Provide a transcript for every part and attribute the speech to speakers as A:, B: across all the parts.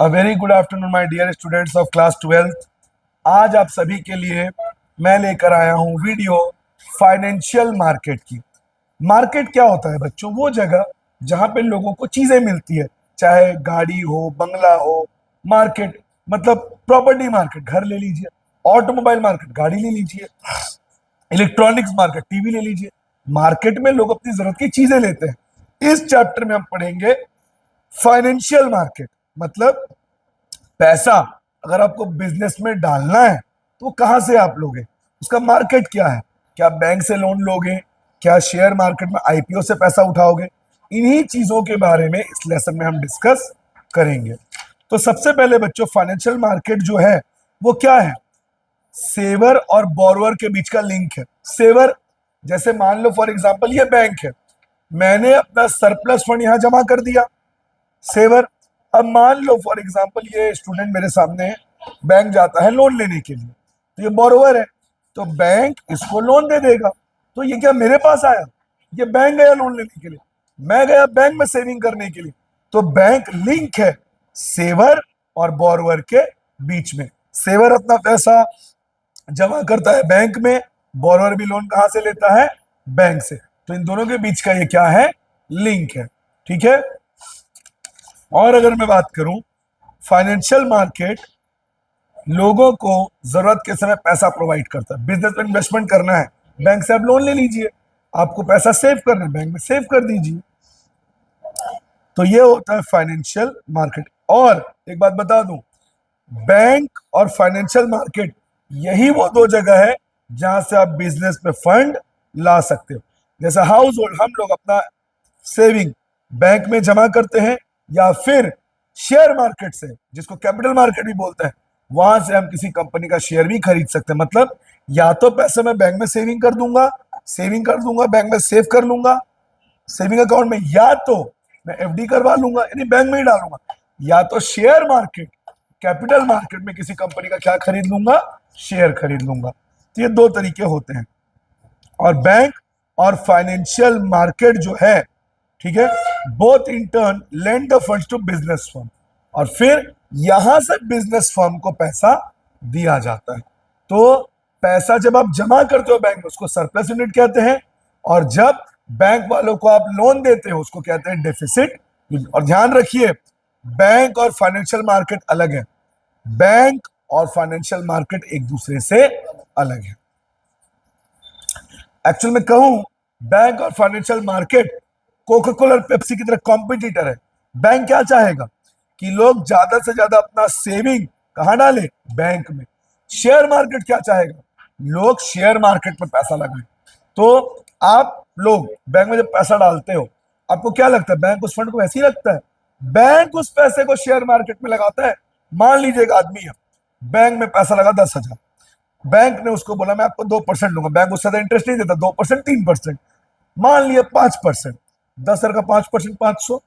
A: A very good afternoon my dear students of class 12th। आज आप सभी के लिए मैं लेकर आया हूं वीडियो फाइनेंशियल मार्केट की। मार्केट क्या होता है बच्चों? वो जगह जहां पे लोगों को चीजें मिलती है, चाहे गाड़ी हो, बंगला हो। मार्केट मतलब प्रॉपर्टी मार्केट, घर ले लीजिए। ऑटोमोबाइल मार्केट, गाड़ी ले लीजिए। इलेक्ट्रॉनिक्स मार्केट, टीवी ले लीजिए। मार्केट में लोग अपनी जरूरत की चीजें लेते हैं। इस चैप्टर में हम पढ़ेंगे फाइनेंशियल मार्केट। मतलब पैसा अगर आपको बिजनेस में डालना है तो कहां से आप लोगे, उसका मार्केट क्या है। क्या बैंक से लोन लोगे? क्या शेयर मार्केट में आईपीओ से पैसा उठाओगे? इन्हीं चीजों के बारे में इस लेसन में हम डिस्कस करेंगे। तो सबसे पहले बच्चों, फाइनेंशियल मार्केट जो है वो क्या है? सेवर और बोरोवर के बीच का लिंक है। सेवर, जैसे मान लो फॉर एग्जांपल ये बैंक है, मैंने अपना सरप्लस फंड यहां जमा कर दिया। सेवर। अब मान लो फॉर एग्जांपल ये स्टूडेंट मेरे सामने है, बैंक जाता है लोन लेने के लिए, तो ये बोरोवर है, तो बैंक इसको लोन दे देगा। तो ये क्या मेरे पास आया? ये बैंक गया लोन लेने के लिए, मैं गया बैंक में सेविंग करने के लिए। तो बैंक लिंक है सेवर और बोरोवर के बीच में। सेवर अपना पैसा जमा करता है बैंक में, बोरोवर भी लोन कहां से लेता है? बैंक से। तो इन दोनों के बीच का ये क्या है? लिंक है। ठीक है। और अगर मैं बात करूं, फाइनेंशियल मार्केट लोगों को जरूरत के समय पैसा प्रोवाइड करता है। बिजनेस में इन्वेस्टमेंट करना है, बैंक से आप लोन ले लीजिए। आपको पैसा सेव करना है, बैंक में सेव कर दीजिए। तो ये होता है फाइनेंशियल मार्केट। और एक बात बता दूं, बैंक और फाइनेंशियल मार्केट यही वो दो जगह है जहां से आप बिजनेस में फंड ला सकते हो। जैसे हाउस होल्ड, हम लोग अपना सेविंग बैंक में जमा करते हैं, या फिर शेयर मार्केट से, जिसको कैपिटल मार्केट भी बोलते हैं, वहां से हम किसी कंपनी का शेयर भी खरीद सकते हैं। मतलब या तो पैसे मैं बैंक में सेविंग कर दूंगा, बैंक में सेव कर लूंगा सेविंग अकाउंट में, या तो मैं एफडी करवा लूंगा यानी बैंक में ही डालूंगा, या तो शेयर मार्केट, कैपिटल मार्केट में किसी कंपनी का क्या खरीद लूंगा? शेयर खरीद लूंगा। तो ये दो तरीके होते हैं। और बैंक और फाइनेंशियल मार्केट जो है, ठीक है, both in turn lend the funds to business firm, और फिर यहां से बिजनेस फर्म को पैसा दिया जाता है। तो पैसा जब आप जमा करते हो बैंक में, उसको सरप्लस यूनिट कहते हैं, और जब बैंक वालों को आप लोन देते हो उसको कहते हैं डेफिसिट यूनिट। और ध्यान रखिए, बैंक और फाइनेंशियल मार्केट अलग है। बैंक और फाइनेंशियल मार्केट एक दूसरे से अलग है। एक्चुअल में कहूं, बैंक और फाइनेंशियल मार्केट कोका कोला और पेप्सी की तरह कॉम्पिटिटर है। बैंक क्या चाहेगा कि लोग ज्यादा से ज्यादा अपना सेविंग कहां डालें? बैंक में। शेयर मार्केट क्या चाहेगा? लोग शेयर मार्केट में पैसा लगाएं। तो आप लोग बैंक में जब पैसा डालते हो, आपको क्या लगता है? बैंक उस फंड को ऐसे ही रखता है? बैंक उस पैसे को शेयर मार्केट में लगाता है। मान लीजिए एक आदमी है, बैंक में पैसा लगा 10,000, बैंक ने उसको बोला मैं आपको 2% दूंगा। बैंक उससे ज्यादा इंटरेस्ट नहीं देता, 2%, 3%, मान लिया 5%। 10,000 का 5%, 500।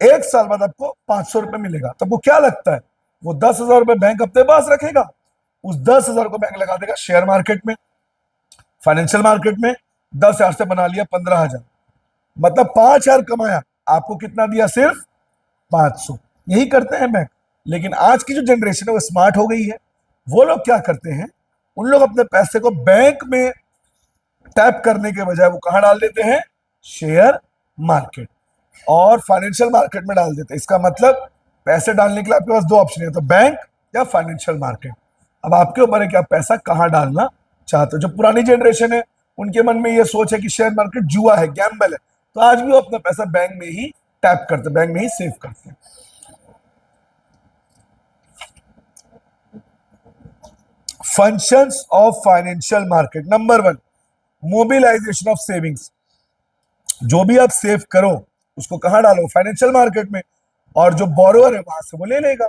A: एक साल बाद आपको 500 रुपए मिलेगा। तो आपको क्या लगता है, वो 10,000 रुपए बैंक अपने पास रखेगा? उस 10,000 को बैंक लगा देगा शेयर मार्केट में, फाइनेंशियल मार्केट में। 10,000 से बना लिया 15,000, मतलब 5,000 कमाया, आपको कितना दिया? सिर्फ 500। यही करते हैं बैंक। लेकिन आज की जो जनरेशन है वो स्मार्ट हो गई है। वो लोग क्या करते हैं, उन लोग अपने पैसे को बैंक में टैप करने के बजाय वो कहां डाल देते हैं? शेयर मार्केट और फाइनेंशियल मार्केट में डाल देते हैं। इसका मतलब पैसे डालने के लिए आपके पास दो ऑप्शन है, तो बैंक या फाइनेंशियल मार्केट। अब आपके ऊपर है कि आप पैसा कहां डालना चाहते हो। जो पुरानी जनरेशन है उनके मन में यह सोच है कि शेयर मार्केट जुआ है, गैम्बल है, तो आज भी वो अपना पैसा बैंक में ही टैप करते, बैंक में ही सेव करते हैं। Functions of financial market. Number 1, mobilisation of savings. जो भी आप सेव करो उसको कहां डालो? फाइनेंशियल मार्केट में। और जो बोरोवर है वहां से वो ले लेगा।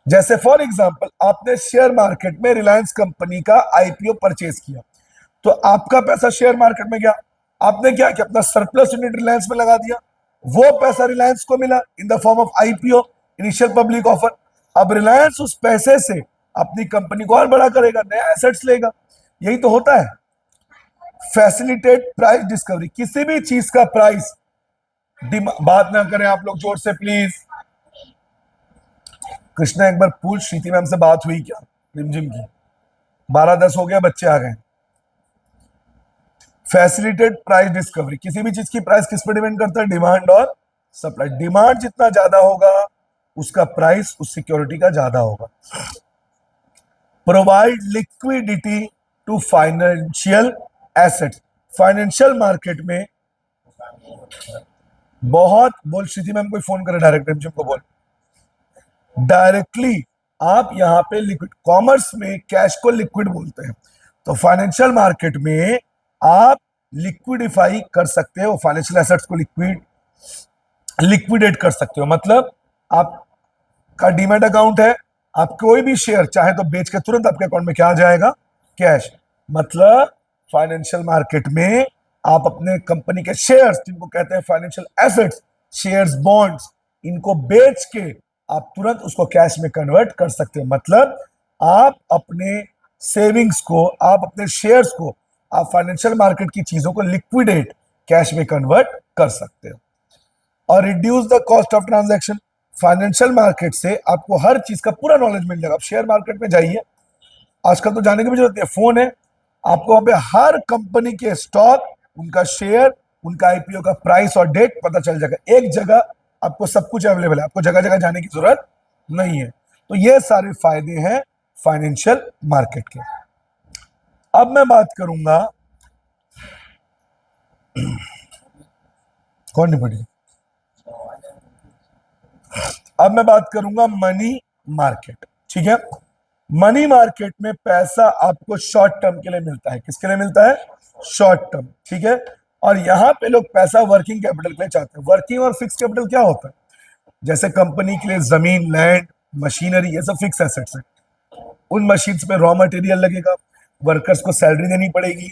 A: जैसे फॉर एग्जांपल, आपने शेयर मार्केट में रिलायंस कंपनी का आईपीओ परचेज किया, तो आपका पैसा शेयर मार्केट में गया। आपने क्या किया? अपना सरप्लस यूनिट रिलायंस में लगा दिया। वो पैसा रिलायंस को मिला in the form of IPO, initial public offer. अब रिलायंस उस पैसे से अपनी कंपनी को और बड़ा करेगा, नया एसेट्स लेगा। यही तो होता है। Facilitate price discovery. किसी भी चीज का प्राइस, बात ना करें आप लोग जोर से प्लीज। कृष्णा एक बार पूछ, श्रीति मैम से बात हुई क्या रिमझिम की? 12:10 हो गया, बच्चे आ गए। फैसिलिटेड प्राइस डिस्कवरी, किसी भी चीज की प्राइस किस पर डिपेंड करता है? डिमांड और सप्लाई। डिमांड जितना ज्यादा होगा उसका प्राइस उस सिक्योरिटी का ज्यादा होगा। Provide liquidity to financial assets, financial market में बहुत, बोल श्रुति मैम कोई फोन करे डायरेक्ट रिमझिम को बोल, डायरेक्टली आप यहां पे लिक्विड, कॉमर्स में कैश को लिक्विड बोलते हैं, तो फाइनेंशियल मार्केट में आप लिक्विडिफाई कर सकते हो, फाइनेंशियल एसेट्स को लिक्विडेट कर सकते हो। मतलब आपका डीमैट अकाउंट है, आप कोई भी शेयर चाहे तो बेच के तुरंत आपके अकाउंट में क्या आ जाएगा? कैश। मतलब फाइनेंशियल मार्केट में आप अपने कंपनी के शेयर्स, जिनको कहते हैं फाइनेंशियल एसेट्स, शेयर्स, बॉन्ड्स, इनको बेच के आप तुरंत उसको कैश में कन्वर्ट कर सकते हो। मतलब आप अपने सेविंग्स को, आप अपने शेयर्स को, आप फाइनेंशियल मार्केट की चीजों को लिक्विडेट, कैश में कन्वर्ट कर सकते हो। और reduce the cost of transaction, financial market से आपको हर चीज का पूरा नॉलेज मिल जाएगा। आप शेयर मार्केट में जाइए, आजकल तो जाने की भी जरूरत नहीं है, फोन है, आपको वहां पे हर कंपनी के स्टॉक, उनका शेयर, उनका आईपीओ का प्राइस और डेट पता चल जाएगा। एक जगह आपको सब कुछ अवेलेबल है, आपको जगह जगह जाने की जरूरत नहीं है। तो ये सारे फायदे हैं फाइनेंशियल मार्केट के। अब मैं बात करूंगा, कौन नहीं पढ़ी? अब मैं बात करूंगा मनी मार्केट। ठीक है, मनी मार्केट में पैसा आपको शॉर्ट टर्म के लिए मिलता है। किसके लिए मिलता है? Short term. ठीक है, और यहां पे लोग पैसा वर्किंग कैपिटल के लिए चाहते हैं। वर्किंग और फिक्स कैपिटल क्या होता है? जैसे कंपनी के लिए जमीन, लैंड, मशीनरी, ये सब फिक्स एसेट्स है। उन मशीन्स पे रॉ मटेरियल लगेगा, वर्कर्स को सैलरी देनी पड़ेगी,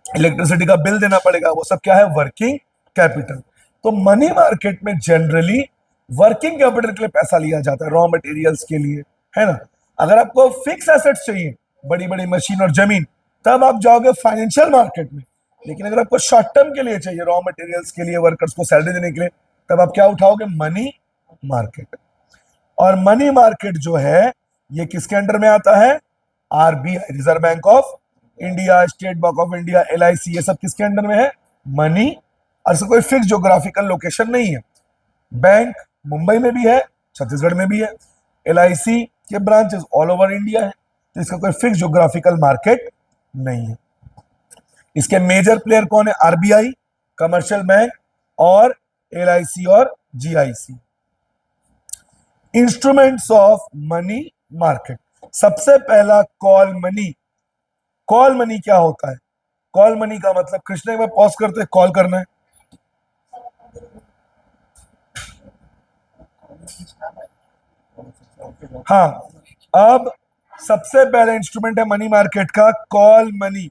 A: इलेक्ट्रिसिटी का बिल देना पड़ेगा, वो सब क्या है? Working capital. तो मनी मार्केट में जनरली वर्किंग कैपिटल के लिए पैसा लिया जाता है, रॉ मटेरियल्स के लिए, है ना। अगर आपको फिक्स एसेट्स चाहिए, बड़ी बड़ी मशीन और जमीन, तब आप जाओगे फाइनेंशियल मार्केट में। लेकिन अगर आपको शॉर्ट टर्म के लिए चाहिए, रॉ मटेरियल्स के लिए, वर्कर्स को सैलरी देने के लिए, तब आप क्या उठाओगे? Money market. और मनी मार्केट जो है ये किसके अंडर में आता है? RBI, Reserve Bank of India, State Bank of India, LIC, ये सब किसके अंडर में है? मनी। और इसका कोई फिक्स ज्योग्राफिकल लोकेशन नहीं है। बैंक मुंबई में भी है, छत्तीसगढ़ में भी है, एलआईसी के ब्रांचेस ऑल ओवर इंडिया है, तो इसका कोई फिक्स ज्योग्राफिकल मार्केट नहीं है। इसके मेजर प्लेयर कौन है? आरबीआई, कमर्शियल बैंक और एलआईसी और GIC. Instruments of money market, सबसे पहला कॉल मनी। कॉल मनी क्या होता है? कॉल मनी का मतलब, कृष्ण एक बार पॉज करते, कॉल करना है। हाँ, अब सबसे पहला इंस्ट्रूमेंट है मनी मार्केट का कॉल मनी।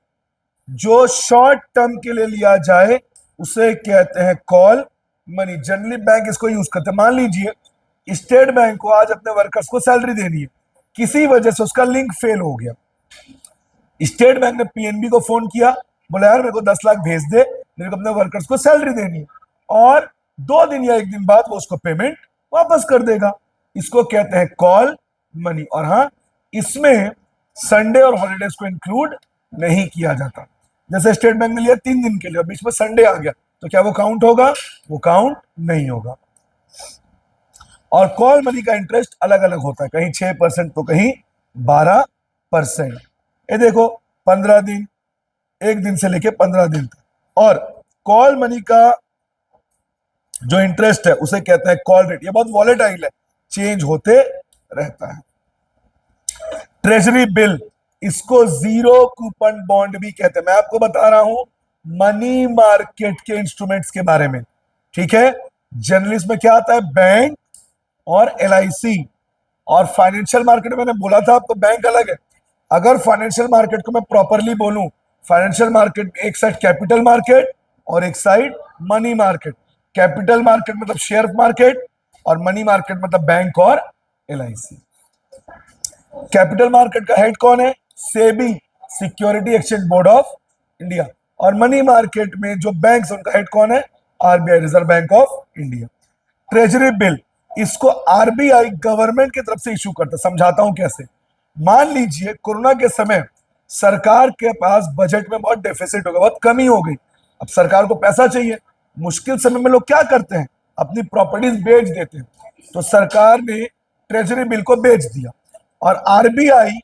A: जो शॉर्ट टर्म के लिए लिया जाए उसे कहते हैं कॉल मनी। जनरली बैंक इसको यूज करते हैं। मान लीजिए स्टेट बैंक को आज अपने वर्कर्स को सैलरी देनी है, किसी वजह से उसका लिंक फेल हो गया। स्टेट बैंक ने पीएनबी को फोन किया, बोला यार मेरे को 10 लाख भेज दे, मेरे को अपने वर्कर्स को सैलरी देनी है, और 2 दिन या 1 दिन बाद वो उसको पेमेंट वापस कर देगा। इसको कहते हैं कॉल मनी। और हाँ, इसमें संडे और हॉलीडेज को इंक्लूड नहीं किया जाता। जैसे स्टेट बैंक ने लिया 3 दिन के लिए और बीच में संडे आ गया, तो क्या वो काउंट होगा? वो काउंट नहीं होगा। और कॉल मनी का इंटरेस्ट अलग अलग होता है, कहीं 6% तो कहीं 12%। ये देखो, 15 दिन, 1 दिन से लेके 15 दिन तक। और कॉल मनी का जो इंटरेस्ट है उसे कहते हैं कॉल रेट। ये बहुत वॉलेटाइल है, चेंज होते रहता है। ट्रेजरी बिल, इसको जीरो कूपन बॉन्ड भी कहते हैं। मैं आपको बता रहा हूं मनी मार्केट के इंस्ट्रूमेंट्स के बारे में। ठीक है, जनरली इसमें क्या आता है? बैंक और एलआईसी। और फाइनेंशियल मार्केट में मैंने बोला था आपको, बैंक अलग है। अगर फाइनेंशियल मार्केट को मैं प्रॉपरली बोलूं, फाइनेंशियल मार्केट में एक साइड कैपिटल मार्केट और एक side money market. Capital market मतलब शेयर मार्केट, और मनी मार्केट मतलब बैंक और एलआईसी। कैपिटल मार्केट का हेड कौन है? SEBI, security exchange board of India. और मनी मार्केट में जो बैंक उनका हेड कौन है? RBI, Reserve Bank of India. Treasury bill, इसको आरबीआई गवर्नमेंट की तरफ से इशू करता है। समझाता हूं कैसे। मान लीजिए कोरोना के समय सरकार के पास बजट में बहुत डेफिसिट हो गया, बहुत कमी हो गई। अब सरकार को पैसा चाहिए, मुश्किल समय में लोग क्या करते हैं, अपनी प्रॉपर्टीज बेच देते हैं। तो सरकार ने ट्रेजरी बिल को बेच दिया और आरबीआई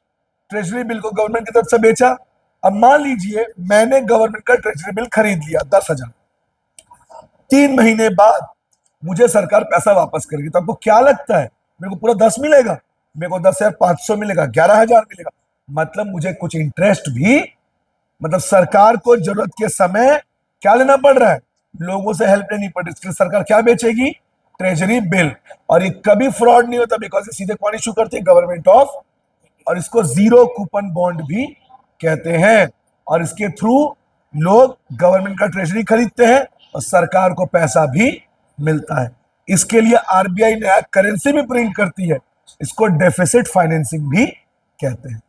A: ट्रेजरी बिल को गवर्नमेंट की तरफ से बेचा। अब मान लीजिए मैंने गवर्नमेंट का ट्रेजरी बिल खरीद लिया 10,000, 3 महीने बाद मुझे सरकार पैसा वापस करेगी, तो आपको क्या लगता है मेरे को पूरा 10 मिलेगा? मेरे को 10,500 मिलेगा, 11,000 मिलेगा। मतलब मुझे कुछ इंटरेस्ट भी, मतलब सरकार को जरूरत के समय क्या लेना पड़ रहा है, लोगों से हेल्प लेनी पड़ रही है। इसके लिए सरकार क्या बेचेगी? Treasury bill. और ये कभी फ्रॉड नहीं होता, बिकॉज ये सीधे कौन इशू करती है? गवर्नमेंट ऑफ, और इसको जीरो कूपन बॉन्ड भी कहते हैं। और इसके थ्रू लोग गवर्नमेंट का ट्रेजरी खरीदते हैं और सरकार को पैसा भी मिलता है। इसके लिए आरबीआई नया करेंसी भी प्रिंट करती है, इसको डेफिसिट फाइनेंसिंग भी कहते हैं।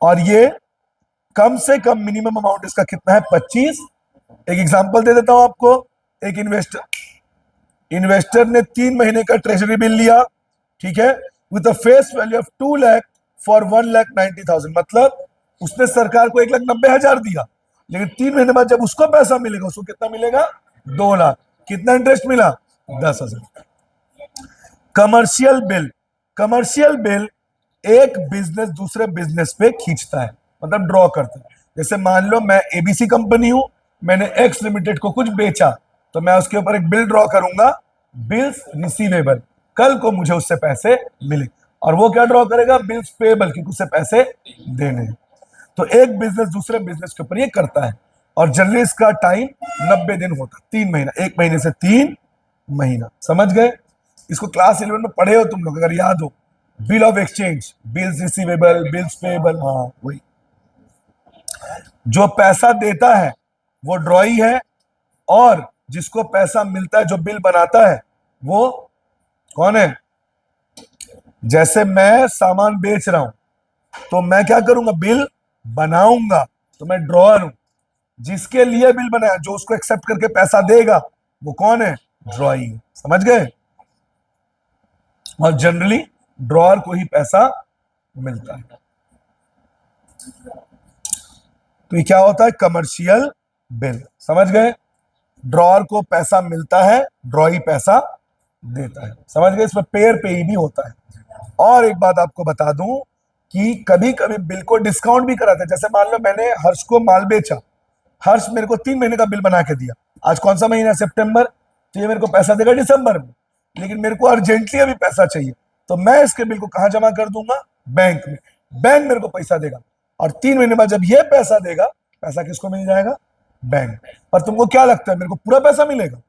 A: और ये कम से कम मिनिमम अमाउंट इसका कितना है? 25। एक एग्जांपल दे देता हूं आपको। एक इन्वेस्टर ने 3 महीने का ट्रेजरी बिल लिया, ठीक है, with a face value of 2 lakh for 1,90,000। मतलब उसने सरकार को 1,90,000 दिया, लेकिन 3 महीने बाद जब उसको पैसा मिलेगा, उसको कितना मिलेगा? 2 लाख। कितना इंटरेस्ट मिला? 10,000। Commercial bill. कमर्शियल बिल एक बिजनेस दूसरे बिजनेस पे खींचता है, मतलब ड्रॉ करता है। जैसे मान लो मैं एबीसी कंपनी हूं, मैंने एक्स लिमिटेड को कुछ बेचा, तो मैं उसके ऊपर एक बिल ड्रॉ करूंगा, बिल्स रिसीवेबल, कल को मुझे उससे पैसे मिले। और वो क्या ड्रॉ करेगा? बिल्स पेबल, क्योंकि उससे पैसे देने हैं। तो एक बिजनेस दूसरे बिजनेस के ऊपर ये करता है। और जनरली इसका टाइम 90 दिन होता है, 3 महीना, 1 महीने से 3 महीना। समझ गए? इसको क्लास 11 में पढ़े हो तुम लोग, अगर याद हो। Bill of exchange, bills receivable, bills payable, हाँ वही। जो पैसा देता है वो ड्रॉई है, और जिसको पैसा मिलता है, जो बिल बनाता है, वो कौन है? जैसे मैं सामान बेच रहा हूं, तो मैं क्या करूंगा? बिल बनाऊंगा, तो मैं ड्रॉअर हूं। जिसके लिए बिल बनाया, जो उसको एक्सेप्ट करके पैसा देगा, वो कौन है? ड्रॉई। समझ गए? और जनरली ड्रॉअर को ही पैसा मिलता है। तो ये क्या होता है? Commercial bill. समझ गए? ड्रॉअर को पैसा मिलता है, ड्रॉई पैसा देता है। समझ गए? इसमें पेयर पे भी होता है। और एक बात आपको बता दूं कि कभी कभी बिल को डिस्काउंट भी कराते हैं। जैसे मान लो मैंने हर्ष को माल बेचा, हर्ष मेरे को 3 महीने का बिल बना के दिया। आज कौन सा महीना है? सितंबर। तो ये मेरे को पैसा देगा दिसंबर में, लेकिन मेरे को अर्जेंटली अभी पैसा चाहिए, तो मैं इसके बिल को कहां जमा कर दूंगा? बैंक में। बैंक मेरे को पैसा देगा, और 3 महीने बाद जब ये पैसा देगा, पैसा किसको मिल जाएगा? बैंक। पर तुमको क्या लगता है मेरे को पूरा पैसा मिलेगा?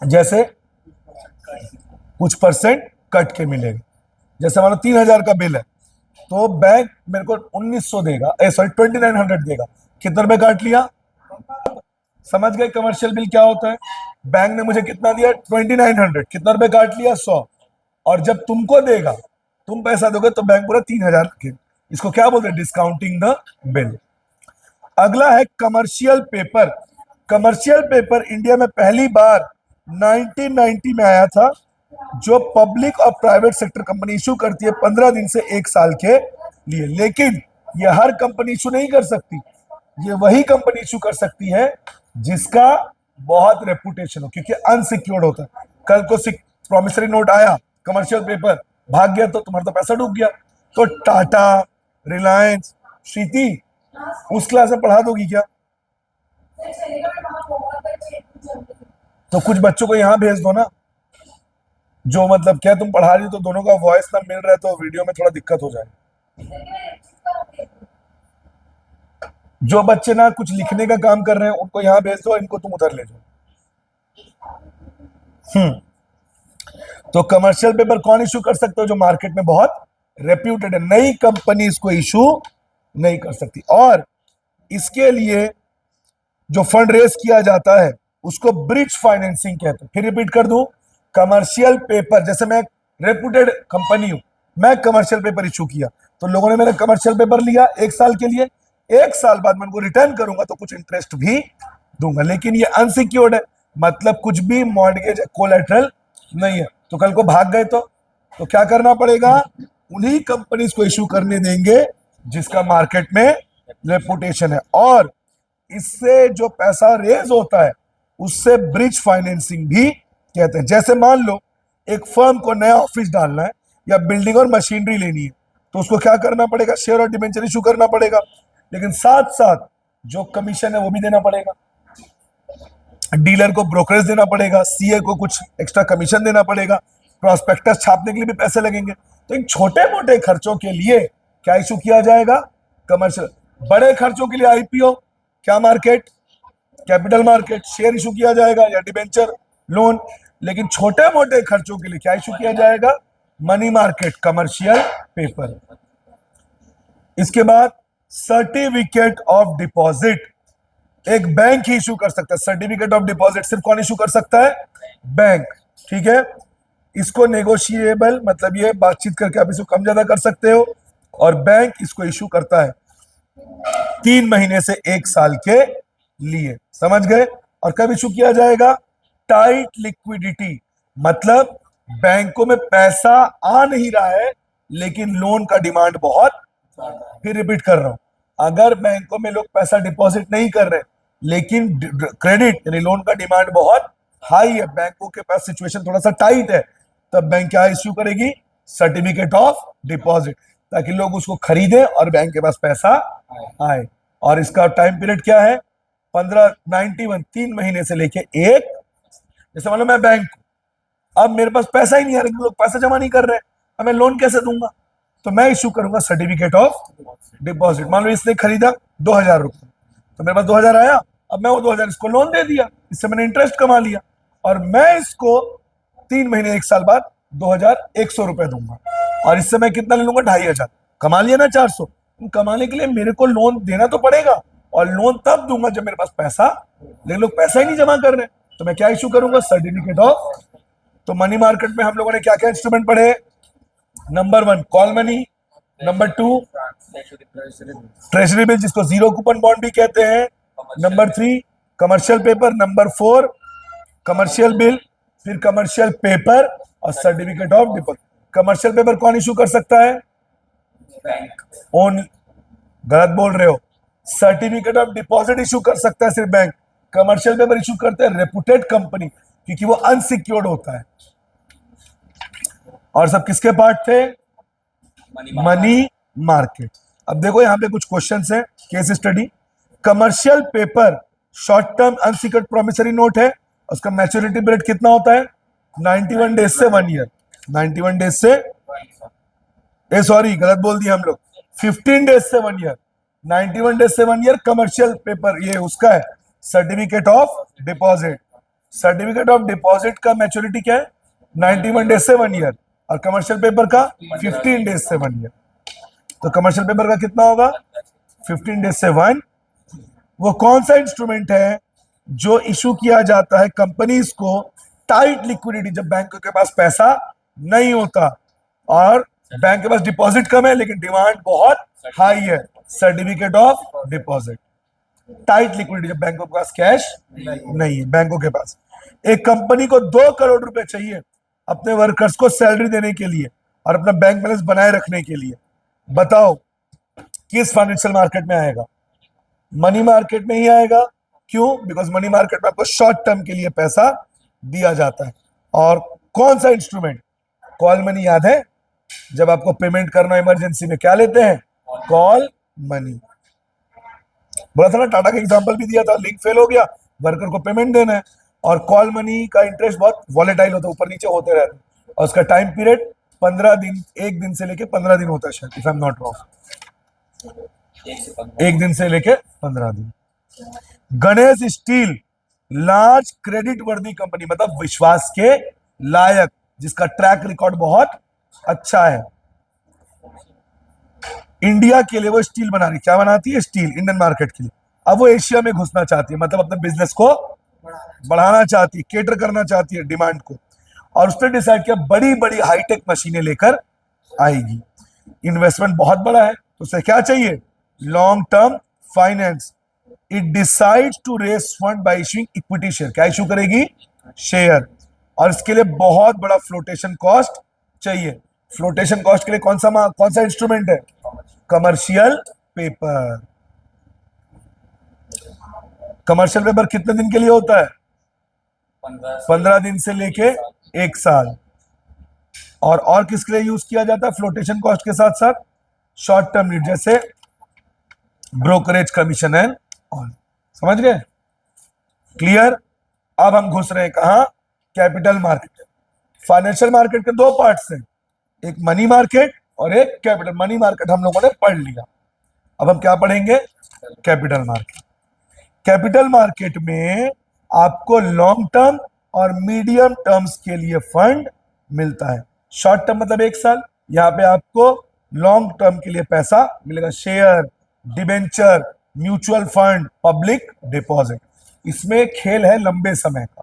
A: जैसे कुछ परसेंट कट के मिलेगा। जैसे मानो 3,000 का बिल है, तो बैंक मेरे को 1,900 देगा, 2,900 देगा। कितने रुपए काट लिया? समझ गए कमर्शियल बिल क्या होता है? बैंक ने मुझे कितना दिया? 2,900। कितना रुपए काट लिया? 100। और जब तुमको देगा, तुम पैसा दोगे, तो बैंक पूरा 3,000 रखेगा। इसको क्या बोलते हैं? Discounting the bill. अगला है commercial paper. Commercial paper India में पहली बार 1990 में आया था, जो पब्लिक और प्राइवेट सेक्टर कंपनी इशू करती है 15 दिन से 1 साल के लिए। लेकिन ये हर कंपनी इशू नहीं कर सकती, ये वही कंपनी इशू कर सकती है जिसका बहुत रेपुटेशन हो, क्योंकि अनसिक्योर्ड होता है। कल को प्रॉमिसरी नोट आया, कमर्शियल पेपर, भाग गया, तो तुम्हारा तो पैसा डूब गया। तो टाटा, रिलायंस, श्रीति, उस क्लास में पढ़ा दोगी क्या? तो कुछ बच्चों को यहां भेज दो ना, जो मतलब क्या तुम पढ़ा रही हो, तो दोनों का वॉइस ना मिल रहा है, तो वीडियो में थोड़ा दिक्कत हो जाए। जो बच्चे ना कुछ लिखने का काम कर रहे हैं, उनको यहां भेज दो, इनको तुम उधर ले जाओ। तो कमर्शियल पेपर कौन इशू कर सकते हो? जो मार्केट में बहुत रेप्यूटेड है। नई कंपनी इसको इशू नहीं कर सकती। और इसके लिए जो फंड रेस किया जाता है, उसको ब्रिज फाइनेंसिंग कहते हैं। फिर रिपीट कर दूं, कमर्शियल पेपर, जैसे मैं रेप्यूटेड कंपनी हूं, मैं कमर्शियल पेपर इशू किया, तो लोगों ने मेरा कमर्शियल पेपर लिया 1 साल के लिए, 1 साल बाद मैं उनको रिटर्न करूंगा, तो कुछ इंटरेस्ट भी दूंगा। लेकिन ये अनसिक्योर्ड है, मतलब कुछ भी मॉर्गेज कोलेटरल नहीं है। तो कल को भाग गए तो क्या करना पड़ेगा? उन्हीं कंपनीज को इशू करने देंगे जिसका मार्केट में रेपुटेशन है। और इससे जो पैसा रेज होता है उससे ब्रिज फाइनेंसिंग भी कहते हैं। जैसे मान लो एक फर्म को नया ऑफिस डालना है या बिल्डिंग और मशीनरी लेनी है, तो उसको क्या करना पड़ेगा? शेयर और डिबेंचर इशू करना पड़ेगा, लेकिन साथ साथ जो कमीशन है वो भी देना पड़ेगा। डीलर को ब्रोकरेज देना पड़ेगा, सीए को कुछ एक्स्ट्रा कमीशन देना पड़ेगा, प्रोस्पेक्टस छापने के लिए भी पैसे लगेंगे। तो इन छोटे मोटे खर्चों के लिए क्या इशू किया जाएगा? कमर्शियल। बड़े खर्चों के लिए आईपीओ, क्या market? Capital market, share issue किया जाएगा या डिबेंचर, लोन। लेकिन छोटे मोटे खर्चों के लिए क्या इशू किया जाएगा? Money market, commercial paper. इसके बाद सर्टिफिकेट ऑफ डिपॉजिट एक बैंक ही इशू कर सकता है। सर्टिफिकेट ऑफ डिपॉजिट सिर्फ कौन इशू कर सकता है? बैंक। ठीक है, इसको नेगोशिएबल, मतलब ये बातचीत करके आप इसको कम ज्यादा कर सकते हो, और बैंक इसको इशू करता है 3 महीने से 1 साल के लिए। समझ गए? और कब इशू किया जाएगा? टाइट लिक्विडिटी, मतलब बैंकों में पैसा आ नहीं रहा है लेकिन लोन का डिमांड बहुत। फिर रिपीट कर रहा हूं, अगर बैंकों में लोग पैसा डिपॉजिट नहीं कर रहे लेकिन क्रेडिट यानी लोन का डिमांड बहुत हाई है, बैंकों के पास सिचुएशन थोड़ा सा टाइट है, तब बैंक क्या इश्यू करेगी? सर्टिफिकेट ऑफ डिपॉजिट, ताकि लोग उसको खरीदें और बैंक के पास पैसा आए। और इसका टाइम पीरियड क्या है? 1591, 3 महीने से लेके एक। जैसे मान लो मैं बैंक, अब मेरे पास पैसा ही नहीं आ रहा, लोग पैसा जमा नहीं कर रहे, अब मैं लोन कैसे दूंगा? तो मैं इशू करूंगा सर्टिफिकेट ऑफ डिपॉजिट। मान लो इसने खरीदा 2000 रुपए, तो मेरे पास 2000 आया, अब मैं वो 2000 इसको लोन दे दिया, इससे मैंने इंटरेस्ट कमा लिया, और मैं इसको 3 महीने 1 साल बाद 2100 रुपए दूंगा, और इससे मैं कितना ले लूंगा? 2500। कमा लिया ना 400। कमाने के लिए मेरे को लोन देना तो पड़ेगा, और लोन तब दूंगा जब मेरे पास पैसा, लेकिन लोग पैसा ही नहीं जमा कर रहे, तो मैं क्या इशू करूंगा? Certificate of. तो मनी मार्केट में हम लोगों ने क्या क्या इंस्ट्रूमेंट पढ़े? Number 1 call money, number 2 treasury bill जिसको जीरो कूपन बॉन्ड भी कहते हैं, number 3 commercial paper, number 4 commercial bill, फिर कमर्शियल पेपर और certificate of deposit. Commercial paper कौन इशू कर सकता है? बैंक। ओन गलत बोल रहे हो, सर्टिफिकेट ऑफ डिपॉजिट इशू कर सकता है सिर्फ बैंक। कमर्शियल पेपर इशू करते हैं रेपुटेड कंपनी, क्योंकि वो अनसिक्योर्ड होता है। और सब किसके पार्ट थे? Money market. अब देखो यहां पे कुछ क्वेश्चंस हैं, case study. Commercial paper short term unsecured promissory note है, उसका मैच्योरिटी पीरियड कितना होता है? 91 डेज से 1 ईयर। 91 डेज से, सॉरी गलत बोल दिया हम लोग, 15 डेज से 1 ईयर। 91 डेज से 1 ईयर कमर्शियल पेपर, ये उसका है certificate of deposit. Certificate of deposit का मैच्योरिटी क्या है? 91 डेज से 1 ईयर, और कमर्शियल पेपर का 15 डेज से 1 ईयर। तो कमर्शियल पेपर का कितना होगा? 15 डेज से 1। वो कौन सा इंस्ट्रूमेंट है जो इशू किया जाता है कंपनीज को टाइट लिक्विडिटी, जब बैंक के पास पैसा नहीं होता और बैंक के पास डिपॉजिट कम है लेकिन डिमांड बहुत हाई है? Certificate of deposit. Tight liquidity, जब बैंकों के पास कैश नहीं है। बैंकों के पास एक कंपनी को 2 करोड़ रुपए चाहिए अपने वर्कर्स को सैलरी देने के लिए और अपना बैंक बैलेंस बनाए रखने के लिए, बताओ किस फाइनेंशियल मार्केट में आएगा? मनी मार्केट में ही आएगा। क्यों? बिकॉज मनी मार्केट में आपको शॉर्ट टर्म के लिए पैसा दिया जाता है। और कौन सा इंस्ट्रूमेंट? कॉल मनी, याद है? जब आपको पेमेंट करना इमरजेंसी में क्या लेते हैं? Call money. बोला था ना, टाटा का एग्जांपल भी दिया था, लिंक फेल हो गया, वर्कर को पेमेंट देना है, और कॉल मनी का इंटरेस्ट बहुत वॉलेटाइल होता है, ऊपर नीचे होते रहते हैं, और उसका टाइम पीरियड 15 दिन, 1 दिन से लेके 15 दिन होता है शायद, if I am not wrong, 1 दिन से लेके 15 दिन। गणेश स्टील लार्ज क्रेडिट वर्दी कंपनी, मतलब विश्वास के लायक, जिसका ट्रैक रिकॉर्ड बहुत अच्छा है। इंडिया के लिए वो स्टील बना रही, क्या बनाती है? स्टील, इंडियन मार्केट के लिए। अब वो एशिया में घुसना चाहती है, मतलब अपने बिजनेस को बढ़ाना चाहती है, केटर करना चाहती है डिमांड को, और उसने डिसाइड किया बड़ी बड़ी हाईटेक मशीनें लेकर आएगी। इन्वेस्टमेंट बहुत बड़ा है, तो उसे क्या चाहिए? Long term finance. It decides to raise fund by issuing equity share. क्या इशू करेगी? शेयर। और इसके लिए बहुत बड़ा फ्लोटेशन कॉस्ट चाहिए। फ्लोटेशन कॉस्ट के लिए कौन सा इंस्ट्रूमेंट है? Commercial paper. कमर्शियल पेपर कितने दिन के लिए होता है? 15 दिन से लेके 1 साल। और किसके लिए यूज किया जाता है फ्लोटेशन कॉस्ट के साथ साथ? शॉर्ट टर्म नीड, जैसे ब्रोकरेज कमीशन एंड ऑल। समझ गए? क्लियर? अब हम घुस रहे हैं कहा? Capital market. फाइनेंशियल मार्केट के दो पार्ट्स हैं, एक मनी मार्केट और एक कैपिटल। मनी मार्केट हम लोगों ने पढ़ लिया, अब हम क्या पढ़ेंगे? Capital market. कैपिटल मार्केट में आपको लॉन्ग टर्म और मीडियम टर्म्स के लिए फंड मिलता है। शॉर्ट टर्म मतलब 1 साल, यहां पे आपको लॉन्ग टर्म के लिए पैसा मिलेगा। Share, debenture, mutual fund, public deposit. इसमें खेल है लंबे समय का।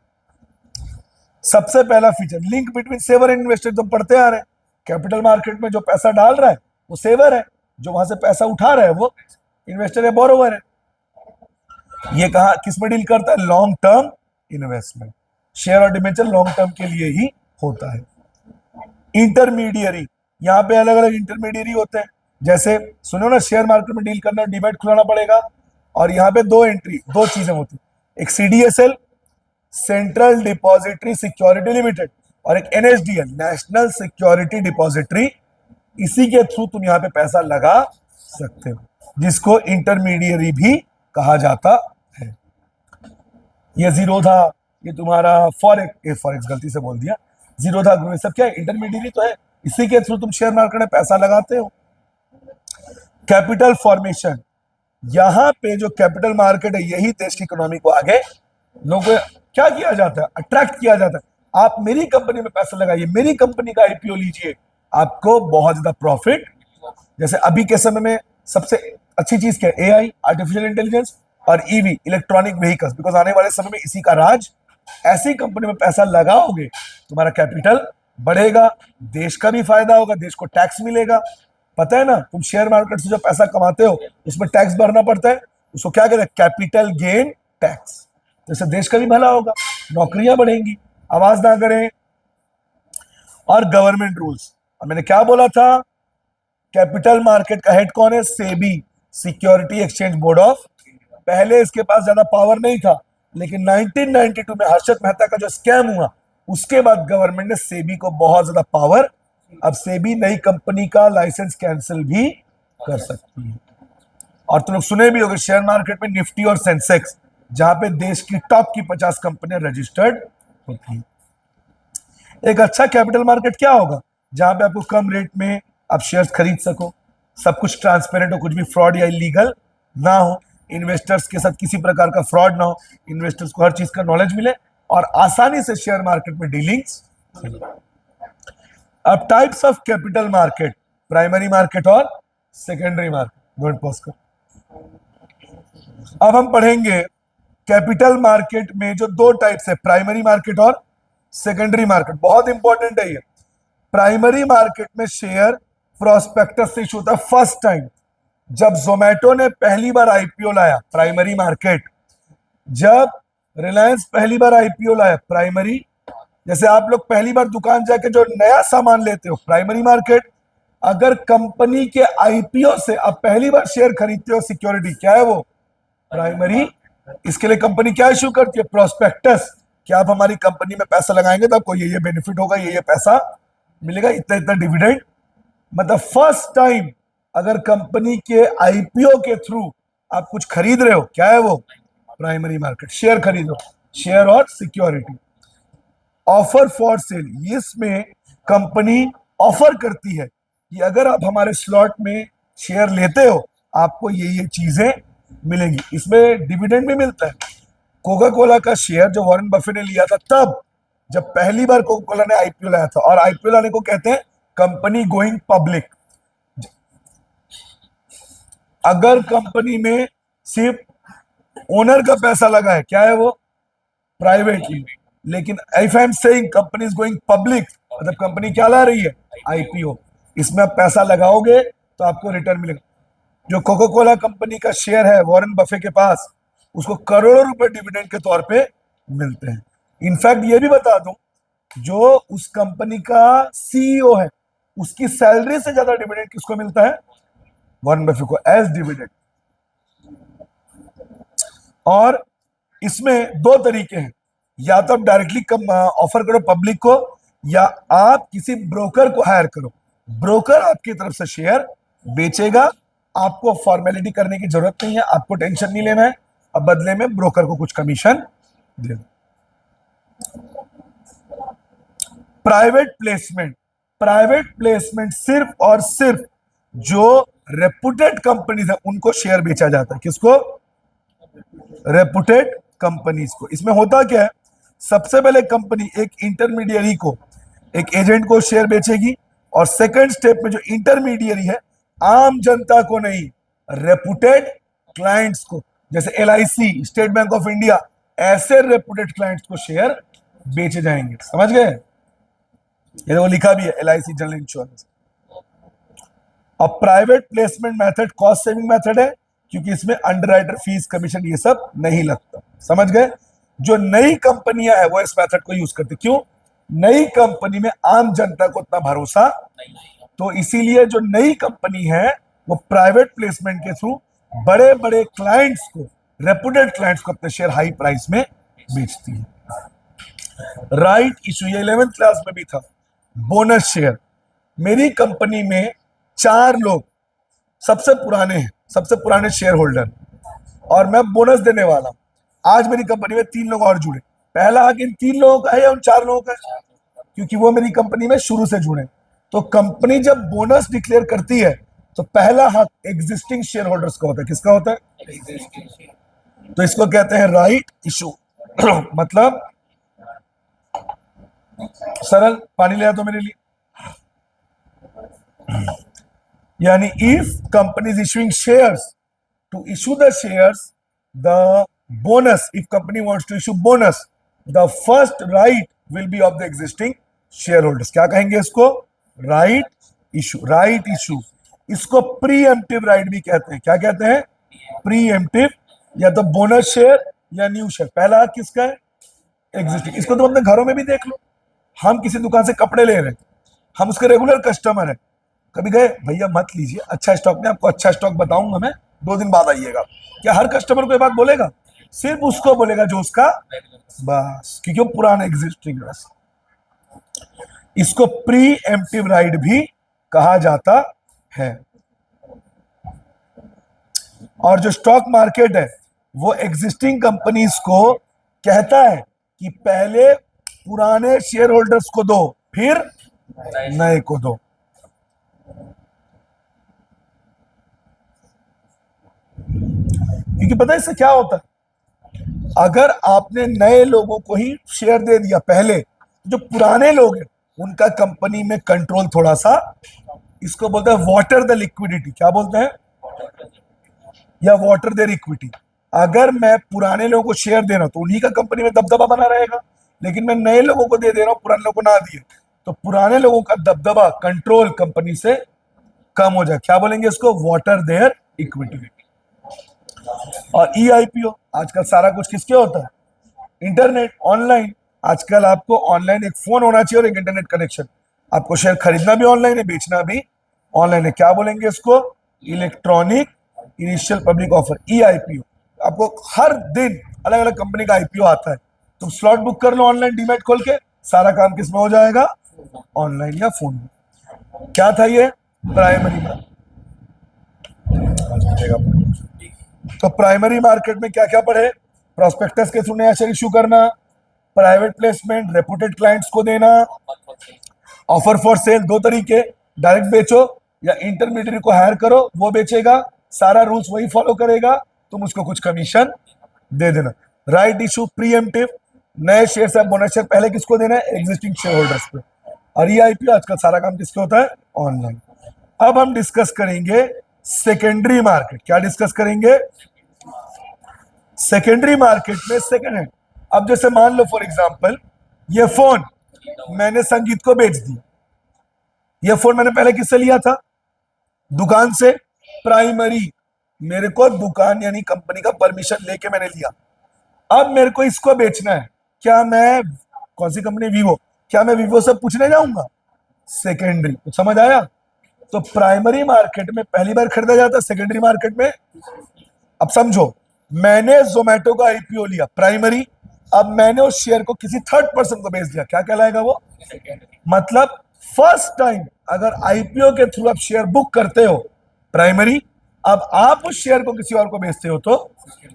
A: सबसे पहला feature, link between saver and investor. तुम पढ़ते आ रहे हैं, कैपिटल मार्केट में जो पैसा डाल रहा है वो सेवर है, जो वहां से पैसा उठा रहा है वो इन्वेस्टर है, बोरोवर है। ये कहा किस में डील करता है? Long term investment. शेयर और डिबेंचर लॉन्ग टर्म के लिए ही होता है। इंटरमीडियरी, यहाँ पे अलग अलग इंटरमीडियरी होते हैं। जैसे सुनो ना, शेयर मार्केट में डील करना, डीमैट खुलाना पड़ेगा, और यहाँ पे दो चीजें होती है, एक CDSL central depository security limited और एक एनएसडीएल नेशनल सिक्योरिटी डिपॉजिटरी। इसी के थ्रू तुम यहाँ पे पैसा लगा सकते हो, जिसको इंटरमीडियरी भी कहा जाता है। ये जीरोधा, ये तुम्हारा फॉरेक्स गलती से बोल दिया, जीरोधा ग्रुप, सब क्या है? इंटरमीडियरी तो है। इसी के थ्रू तुम शेयर मार्केट में पैसा लगाते हो। कैपिटल फॉर्मेशन, यहां पे जो कैपिटल मार्केट है यही देश की इकोनॉमी को आगे लोगों को क्या किया जाता है? अट्रैक्ट किया जाता है। आप मेरी कंपनी में पैसा लगाइए, मेरी कंपनी का आईपीओ लीजिए, आपको बहुत ज्यादा प्रॉफिट। जैसे अभी के समय में सबसे अच्छी चीज क्या है? एआई, आर्टिफिशियल इंटेलिजेंस और ईवी, इलेक्ट्रॉनिक व्हीकल्स। बिकॉज आने वाले समय में इसी का राज। ऐसी कंपनी में पैसा लगाओगे, तुम्हारा कैपिटल बढ़ेगा, देश का भी फायदा होगा, देश को टैक्स मिलेगा। पता है ना, तुम शेयर मार्केट से जो पैसा कमाते हो उसमें टैक्स भरना पड़ता है, उसको क्या कहते हैं? Capital gain tax. तो इससे देश का भी भला होगा, नौकरियां बढ़ेंगी। आवाज ना करें। और गवर्नमेंट रूल्स, अब मैंने क्या बोला था? कैपिटल मार्केट का हेड कौन है? SEBI, security exchange board of. पहले इसके पास ज्यादा पावर नहीं था, लेकिन 1992 में हर्षद मेहता का जो स्कैम हुआ उसके बाद गवर्नमेंट ने सेबी को बहुत ज्यादा पावर। अब सेबी नई कंपनी का लाइसेंस कैंसिल भी कर सकती है। और तुम लोग सुने भी होंगे शेयर मार्केट में निफ्टी और सेंसेक्स, जहां पे देश की टॉप की 50 कंपनियां रजिस्टर्ड होती है। एक अच्छा कैपिटल मार्केट क्या होगा? जहां पे आपको कम रेट में आप शेयर्स खरीद सको, सब कुछ ट्रांसपेरेंट हो, कुछ भी फ्रॉड या इलीगल ना हो, इन्वेस्टर्स के साथ किसी प्रकार का फ्रॉड ना हो, इन्वेस्टर्स को हर चीज का नॉलेज मिले और आसानी से शेयर मार्केट में डीलिंग्स। अब types of capital market, primary market और सेकेंडरी मार्केट। डोंट पॉज कर। अब हम पढ़ेंगे कैपिटल मार्केट में जो दो टाइप्स है, प्राइमरी मार्केट और सेकेंडरी मार्केट। बहुत इंपॉर्टेंट है ये। प्राइमरी मार्केट में शेयर प्रोस्पेक्टस से इशू होता है फर्स्ट टाइम। जब जोमेटो ने पहली बार आईपीओ लाया, प्राइमरी मार्केट। जब रिलायंस पहली बार आईपीओ लाया, प्राइमरी। जैसे आप लोग पहली बार दुकान जाके जो नया सामान लेते हो, प्राइमरी मार्केट। अगर कंपनी के आईपीओ से आप पहली बार शेयर खरीदते हो, सिक्योरिटी, क्या है वो? प्राइमरी। इसके लिए कंपनी क्या इशू करती है? प्रोस्पेक्टस, कि आप हमारी कंपनी में पैसा लगाएंगे तो आपको ये बेनिफिट होगा, ये पैसा मिलेगा, इतना इतना डिविडेंड। मतलब फर्स्ट टाइम अगर कंपनी के आईपीओ के थ्रू आप कुछ खरीद रहे हो, क्या है वो? Primary market. शेयर खरीदो, शेयर और सिक्योरिटी। ऑफर फॉर सेल, इसमें कंपनी ऑफर करती है कि अगर आप हमारे स्लॉट में शेयर लेते हो आपको ये चीजें मिलेंगी। इसमें डिविडेंड भी मिलता है। कोका कोला का शेयर जो वॉरेन बफे ने लिया था तब, जब पहली बार कोका कोला ने आईपीओ लाया था, और आईपीओ लाने को कहते हैं कंपनी गोइंग पब्लिक। अगर कंपनी में सिर्फ ओनर का पैसा लगा है, क्या है वो? प्राइवेटली। लेकिन if I am saying company is going public, मतलब कंपनी क्या ला रही है? आईपीओ। इसमें आप पैसा लगाओगे तो आपको रिटर्न मिलेगा। जो कोका कोला कंपनी का शेयर है वॉरेन बफे के पास, उसको करोड़ों रुपए डिविडेंड के तौर पे मिलते हैं। इनफैक्ट ये भी बता दूं, जो उस कंपनी का सीईओ है उसकी सैलरी से ज्यादा डिविडेंड किसको मिलता है? वॉरेन बफेट को, एज डिविडेंड। और इसमें दो तरीके हैं, या तो आप डायरेक्टली ऑफर करो पब्लिक को, या आप किसी ब्रोकर को हायर करो। ब्रोकर आपकी तरफ से शेयर बेचेगा, आपको फॉर्मेलिटी करने की जरूरत नहीं है, आपको टेंशन नहीं लेना है, अब बदले में ब्रोकर को कुछ कमीशन दे दो। प्राइवेट प्लेसमेंट, प्राइवेट प्लेसमेंट सिर्फ और सिर्फ जो रेपुटेड कंपनीज है उनको शेयर बेचा जाता है। किसको? रेपुटेड कंपनीज को। इसमें होता क्या है, सबसे पहले कंपनी एक इंटरमीडियरी को, एक एजेंट को शेयर बेचेगी, और सेकंड स्टेप में जो इंटरमीडियरी है आम जनता को नहीं, रेपुटेड क्लाइंट्स को, जैसे LIC, state Bank of India, ऐसे रेपुटेड क्लाइंट्स को शेयर बेचे जाएंगे। समझ गए? ये वो लिखा भी है, LIC जनरल इंश्योरेंस। अब private placement method cost saving method है, क्योंकि इसमें अंडरराइटर फीस, कमीशन ये सब नहीं लगता। समझ गए? जो नई कंपनियां है वो इस मेथड को यूज करती। क्यों? नई कंपनी में आम जनता को उतना भरोसा, तो इसीलिए जो नई कंपनी है वो प्राइवेट प्लेसमेंट के थ्रू बड़े बड़े क्लाइंट्स को, रेपुटेड क्लाइंट्स को अपने शेयर हाई प्राइस में बेचती है। राइट इशू, ये 11th क्लास में भी था। बोनस शेयर, मेरी कंपनी में 4 लोग सबसे पुराने हैं, सबसे पुराने शेयर होल्डर, और मैं बोनस देने वाला हूं। आज मेरी कंपनी में 3 लोग और जुड़े। पहला हक इन 3 लोगों का है या उन 4 लोगों का है? क्योंकि वो मेरी कंपनी में शुरू से जुड़े। तो कंपनी जब बोनस डिक्लेयर करती है तो पहला हक एग्जिस्टिंग शेयर होल्डर्स का होता है। किसका होता है? तो इसको कहते हैं राइट इशू। मतलब सरल, पानी ले आ तो मेरे लिए। यानी if company is issuing shares, to issue the shares, the bonus, if company wants to issue bonus, the first right will be of the existing shareholders. क्या कहेंगे इसको? Right issue. राइट इशू, इसको प्रीएम्प्टिव राइट भी कहते हैं। क्या कहते हैं? प्रीएम्प्टिव, या तो बोनस शेयर या न्यू शेयर। पहला किसका है? एग्जिस्टिंग। इसको तुम अपने घरों में भी देख लो। हम किसी दुकान से कपड़े ले रहे हैं, हम उसके रेगुलर कस्टमर हैं, कभी गए भैया मत लीजिए, अच्छा स्टॉक में, आपको अच्छा स्टॉक बताऊंगा मैं, 2 दिन बाद आइएगा। क्या हर कस्टमर को ये बात बोलेगा? सिर्फ उसको बोलेगा जो उसका, बस, क्योंकि वो पुराना एग्जिस्टिंग है। इसको प्री एम्प्टिव राइट भी कहा जाता है। और जो स्टॉक मार्केट है वो एग्जिस्टिंग कंपनीज को कहता है कि पहले पुराने शेयर होल्डर्स को दो, फिर नए को दो। क्योंकि पता है इससे क्या होता है, अगर आपने नए लोगों को ही शेयर दे दिया पहले, जो पुराने लोग हैं उनका कंपनी में कंट्रोल थोड़ा सा, इसको बोलते हैं वाटर द लिक्विडिटी। क्या बोलते हैं? या वाटर देयर इक्विटी। अगर मैं पुराने लोगों को शेयर दे रहा हूं तो उन्हीं का कंपनी में दबदबा बना रहेगा, लेकिन मैं नए लोगों को दे रहा हूं, पुराने लोगों को ना दिए, तो पुराने लोगों का दबदबा, कंट्रोल कंपनी से कम हो जाए। क्या बोलेंगे इसको? Water their equity. और EIPO, आजकल सारा कुछ किसके होता है? Internet, online. आजकल आपको ऑनलाइन एक फोन होना चाहिए और एक इंटरनेट कनेक्शन। आपको शेयर खरीदना भी ऑनलाइन है, बेचना भी ऑनलाइन है। क्या बोलेंगे इसको? Electronic initial public offer, EIPO। आपको हर दिन अलग अलग कंपनी का IPO आता है, तुम स्लॉट बुक कर लो ऑनलाइन, डीमैट खोल के, सारा काम किस में हो जाएगा? ऑनलाइन या फोन में। क्या था ये? Primary market. तो प्राइमरी मार्केट में क्या क्या पढ़े? प्रोस्पेक्टस के थ्रू नया शेयर इश्यू करना, प्राइवेट प्लेसमेंट, रेपुटेड क्लाइंट्स को देना, ऑफर फॉर सेल, 2 तरीके, डायरेक्ट बेचो या इंटरमीडिएट को हायर करो, वो बेचेगा, सारा रूल्स वही फॉलो करेगा, तुम उसको कुछ कमीशन दे देना। राइट इशू, प्रीएम्प्टिव, नए शेयर से बोनस शेयर पहले किसको देना है? एग्जिस्टिंग शेयर होल्डर्स पे। और EIPO, आजकल सारा काम किसके होता है? ऑनलाइन। अब हम डिस्कस करेंगे सेकेंडरी मार्केट। क्या डिस्कस करेंगे? सेकेंडरी मार्केट में सेकेंड हैंड। अब जैसे मान लो फॉर एग्जांपल, ये फोन मैंने संगीत को बेच दिया। ये फोन मैंने पहले किससे लिया था? दुकान से। प्राइमरी मेरे को दुकान यानी कंपनी का परमिशन लेके मैंने लिया, अब मेरे को इसको बेचना है। क्या मैं, कौन सी कंपनी, वीवो, क्या मैं वीवो से पूछने जाऊंगा? सेकेंडरी, कुछ समझ आया? तो प्राइमरी मार्केट में पहली बार खरीदा जाता है, सेकेंडरी मार्केट में। अब समझो, मैंने जोमेटो का आईपीओ लिया प्राइमरी, अब मैंने उस शेयर को किसी थर्ड पर्सन को बेच दिया, क्या कहलाएगा वो? मतलब फर्स्ट टाइम अगर आईपीओ के थ्रू आप शेयर बुक करते हो प्राइमरी, अब आप उस शेयर को किसी और को बेचते हो तो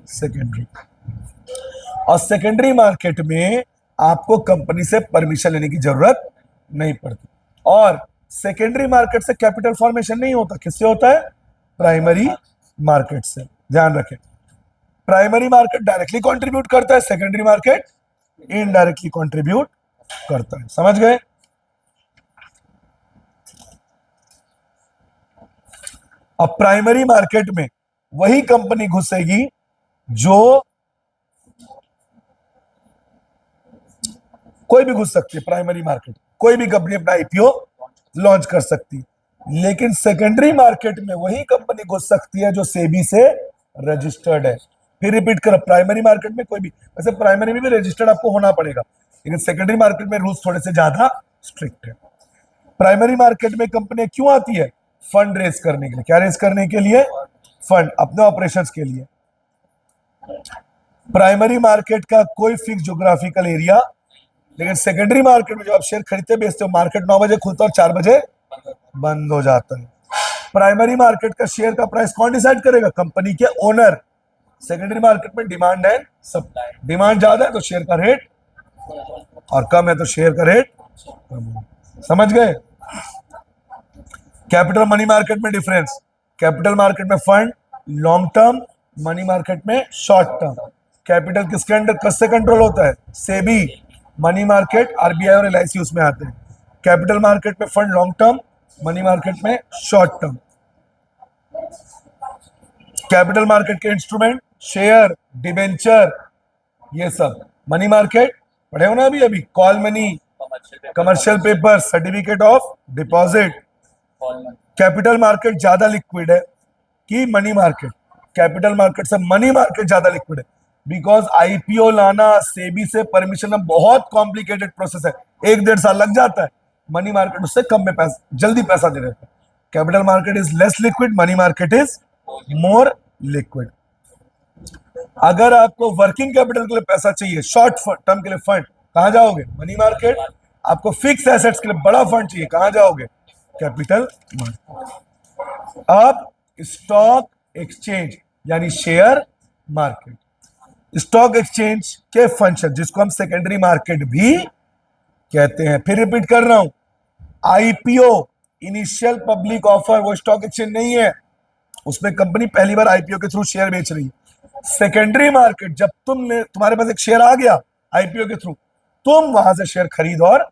A: सेकेंडरी। और सेकेंडरी मार्केट में आपको कंपनी से परमिशन लेने की जरूरत नहीं पड़ती। और सेकेंडरी मार्केट से कैपिटल फॉर्मेशन नहीं होता, किससे होता है? प्राइमरी मार्केट से। ध्यान रखें, प्राइमरी मार्केट डायरेक्टली कंट्रीब्यूट करता है, सेकेंडरी मार्केट इनडायरेक्टली कंट्रीब्यूट करता है। समझ गए? अब प्राइमरी मार्केट में वही कंपनी घुसेगी जो, कोई भी घुस सकती है प्राइमरी मार्केट, कोई भी कंपनी अपना आईपीओ लॉन्च कर सकती है। लेकिन सेकेंडरी मार्केट में वही कंपनी घुस सकती है जो सेबी से रजिस्टर्ड है। फिर रिपीट करो, प्राइमरी मार्केट में कोई भी, वैसे प्राइमरी में भी रजिस्टर्ड आपको होना पड़ेगा, लेकिन सेकेंडरी मार्केट में रूल्स थोड़े से ज्यादा स्ट्रिक्ट है। प्राइमरी मार्केट में कंपनी क्यों आती है? फंड रेज करने के लिए। क्या रेज करने के लिए? फंड, अपने ऑपरेशंस के लिए। प्राइमरी मार्केट का कोई फिक्स ज्योग्राफिकल एरिया, लेकिन सेकेंडरी मार्केट में जब आप शेयर खरीदते बेचते हो, मार्केट 9 बजे खुलता है और 4 बजे बंद हो जाता है। प्राइमरी मार्केट का शेयर का प्राइस कौन डिसाइड करेगा? कंपनी के ओनर। सेकेंडरी मार्केट में डिमांड एंड सप्लाई, डिमांड ज्यादा है तो शेयर का रेट, और कम है तो शेयर का रेट कम। समझ गए? कैपिटल मनी मार्केट में डिफरेंस, कैपिटल मार्केट में fund long term, money market में शॉर्ट टर्म। कैपिटल किसके अंडर, किससे कंट्रोल होता है? सेबी। मनी मार्केट आरबीआई और एलआईसी उसमें आते हैं। कैपिटल मार्केट में fund long term, money market में शॉर्ट टर्म। कैपिटल मार्केट के इंस्ट्रूमेंट शेयर, डिबेंचर, ये सब। मनी मार्केट पढ़े हो ना अभी, call money, commercial paper, certificate of deposit. Capital market ज्यादा लिक्विड है कि मनी मार्केट? कैपिटल मार्केट से मनी मार्केट ज्यादा लिक्विड है, बिकॉज आईपीओ लाना सेबी से परमिशन में बहुत कॉम्प्लिकेटेड प्रोसेस है, 1-1.5 साल लग जाता है। मनी मार्केट उससे कम में पैसा, जल्दी पैसा दे देता है। Capital market is less liquid, money market is more liquid. अगर आपको वर्किंग कैपिटल के लिए पैसा चाहिए, शॉर्ट टर्म के लिए फंड, कहां जाओगे? Money market. आपको फिक्स एसेट्स के लिए बड़ा फंड चाहिए, कहां जाओगे? Capital market. अब स्टॉक एक्सचेंज यानी शेयर मार्केट, स्टॉक एक्सचेंज के फंक्शन जिसको हम सेकेंडरी मार्केट भी कहते हैं। फिर रिपीट कर रहा हूं, आईपीओ इनिशियल पब्लिक ऑफर वो स्टॉक एक्सचेंज नहीं है, उसमें कंपनी पहली बार आईपीओ के थ्रू शेयर बेच रही है। सेकेंडरी मार्केट जब तुम्हारे पास एक शेयर आ गया आईपीओ के थ्रू, तुम वहां से शेयर खरीद और,